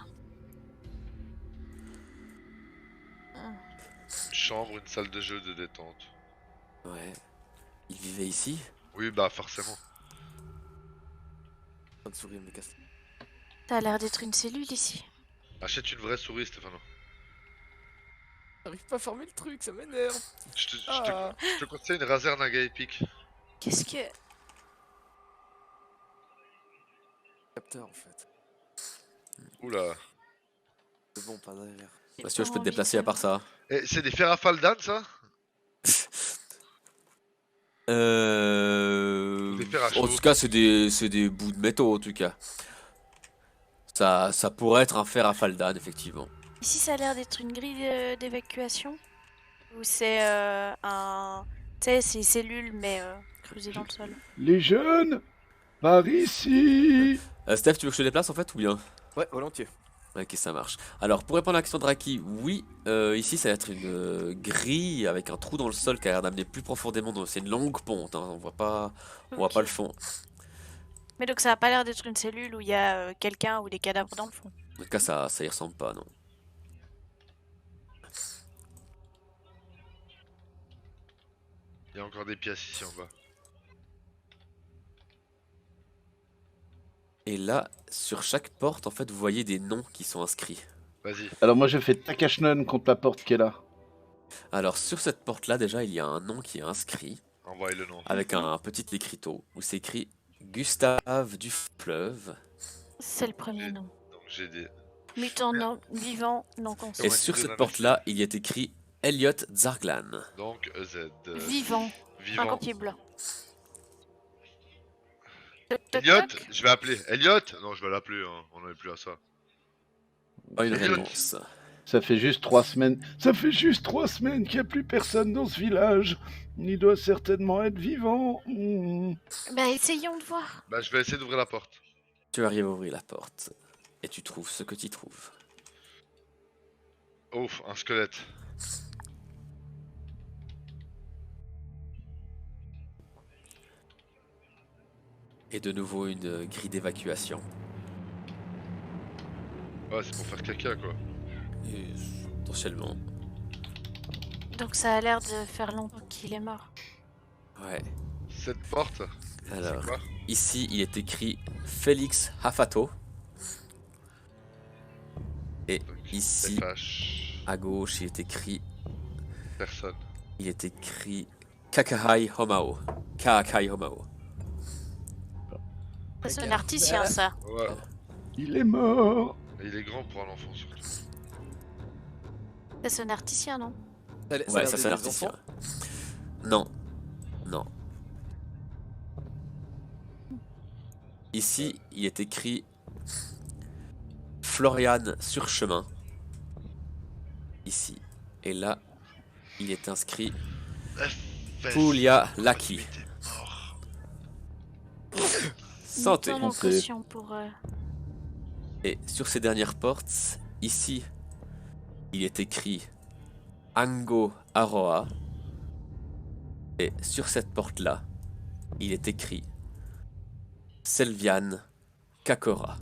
[SPEAKER 2] Une chambre, une salle de jeu de détente.
[SPEAKER 1] Ouais. Ils vivaient ici?
[SPEAKER 2] Oui, bah forcément.
[SPEAKER 3] En train de sourire, me casse.
[SPEAKER 6] Ça a l'air d'être une cellule ici.
[SPEAKER 2] Achète une vraie souris, Stéphano.
[SPEAKER 3] J'arrive pas à former le truc, ça m'énerve.
[SPEAKER 2] Je te conseille une Razer Naga Epic.
[SPEAKER 6] Qu'est-ce que...
[SPEAKER 3] Capteur en fait.
[SPEAKER 2] Oula.
[SPEAKER 3] C'est bon, pas derrière.
[SPEAKER 1] Parce que je peux te
[SPEAKER 6] envie
[SPEAKER 1] déplacer
[SPEAKER 6] de
[SPEAKER 1] à part ça.
[SPEAKER 2] Eh, c'est des Ferrafaldan, ça? Des fers à
[SPEAKER 1] En
[SPEAKER 2] chaud.
[SPEAKER 1] tout cas, c'est des bouts de métaux en tout cas. Ça pourrait être un fer à Faldan, effectivement.
[SPEAKER 6] Ici, ça a l'air d'être une grille d'évacuation. Ou c'est un... Tu sais, c'est cellules, mais creusées dans le sol.
[SPEAKER 5] Les jeunes, par ici.
[SPEAKER 1] Steph, tu veux que je te déplace en fait ou bien?
[SPEAKER 3] Ouais, volontiers.
[SPEAKER 1] Ok, ça marche. Alors, pour répondre à la question de Raki, oui, ici ça va être une grille avec un trou dans le sol qui a l'air d'amener plus profondément. C'est une longue ponte, hein, on voit pas
[SPEAKER 6] Ok.
[SPEAKER 1] le fond.
[SPEAKER 6] Mais donc ça a pas l'air d'être une cellule où il y a quelqu'un ou des cadavres dans le fond.
[SPEAKER 1] En tout cas, ça y ressemble pas, non.
[SPEAKER 2] Il y a encore des pièces ici en bas.
[SPEAKER 1] Et là, sur chaque porte, en fait, vous voyez des noms qui sont inscrits.
[SPEAKER 2] Vas-y.
[SPEAKER 5] Alors moi je fais Takashnon contre la porte qui est là.
[SPEAKER 1] Alors, sur cette porte-là, déjà, il y a un nom qui est inscrit
[SPEAKER 2] Envoie le nom.
[SPEAKER 1] avec un petit écriteau où c'est écrit Gustave Dufleuve.
[SPEAKER 6] C'est le premier nom.
[SPEAKER 2] Donc j'ai des.
[SPEAKER 6] Mutant non vivant non
[SPEAKER 1] Et
[SPEAKER 6] conscient.
[SPEAKER 1] sur
[SPEAKER 2] de
[SPEAKER 1] cette
[SPEAKER 2] la
[SPEAKER 1] porte-là, il y est écrit Elliot Zarglan.
[SPEAKER 2] Donc EZ.
[SPEAKER 6] Vivant. Un
[SPEAKER 2] Vivant.
[SPEAKER 6] copier blanc. Toc, toc,
[SPEAKER 2] Elliot,
[SPEAKER 6] toc.
[SPEAKER 2] je vais appeler. Elliot? Non, je vais l'appeler, hein. On n'en est plus à ça.
[SPEAKER 1] Pas une
[SPEAKER 2] Elliot.
[SPEAKER 1] réponse.
[SPEAKER 5] Ça fait juste 3 semaines. Ça fait juste 3 semaines qu'il n'y a plus personne dans ce village. Il doit certainement être vivant.
[SPEAKER 6] Bah essayons de voir.
[SPEAKER 2] Bah, je vais essayer d'ouvrir la porte.
[SPEAKER 1] Tu arrives à ouvrir la porte et tu trouves ce que tu trouves.
[SPEAKER 2] Ouf, un squelette.
[SPEAKER 1] Et de nouveau une grille d'évacuation.
[SPEAKER 2] Ouais, c'est pour faire caca, quoi.
[SPEAKER 1] Et potentiellement.
[SPEAKER 6] Donc ça a l'air de faire longtemps qu'il est mort.
[SPEAKER 1] Ouais.
[SPEAKER 2] Cette porte,
[SPEAKER 1] Alors,
[SPEAKER 2] c'est quoi?
[SPEAKER 1] ici, il est écrit Félix Hafato. Et ici,
[SPEAKER 2] FH.
[SPEAKER 1] à gauche, il est écrit
[SPEAKER 2] Personne.
[SPEAKER 1] Kakahai Homao. Kakahai Homao.
[SPEAKER 6] C'est un articien ça.
[SPEAKER 2] Ouais.
[SPEAKER 5] Il est mort.
[SPEAKER 2] Et il est grand pour un enfant, surtout.
[SPEAKER 6] C'est un articien non?
[SPEAKER 1] Ouais, ça c'est l'artisan. Non. Non. Ici, il est écrit Florian Surchemin. Ici. Et là, il est inscrit Poulia Laki. Santé.
[SPEAKER 6] Mutant non
[SPEAKER 5] Santé.
[SPEAKER 6] conscient pour...
[SPEAKER 1] Et sur ces dernières portes, ici, il est écrit Ango Aroa. Et sur cette porte-là, il est écrit Selvian Kakora.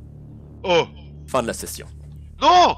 [SPEAKER 2] Oh!
[SPEAKER 1] Fin de la session.
[SPEAKER 2] Non!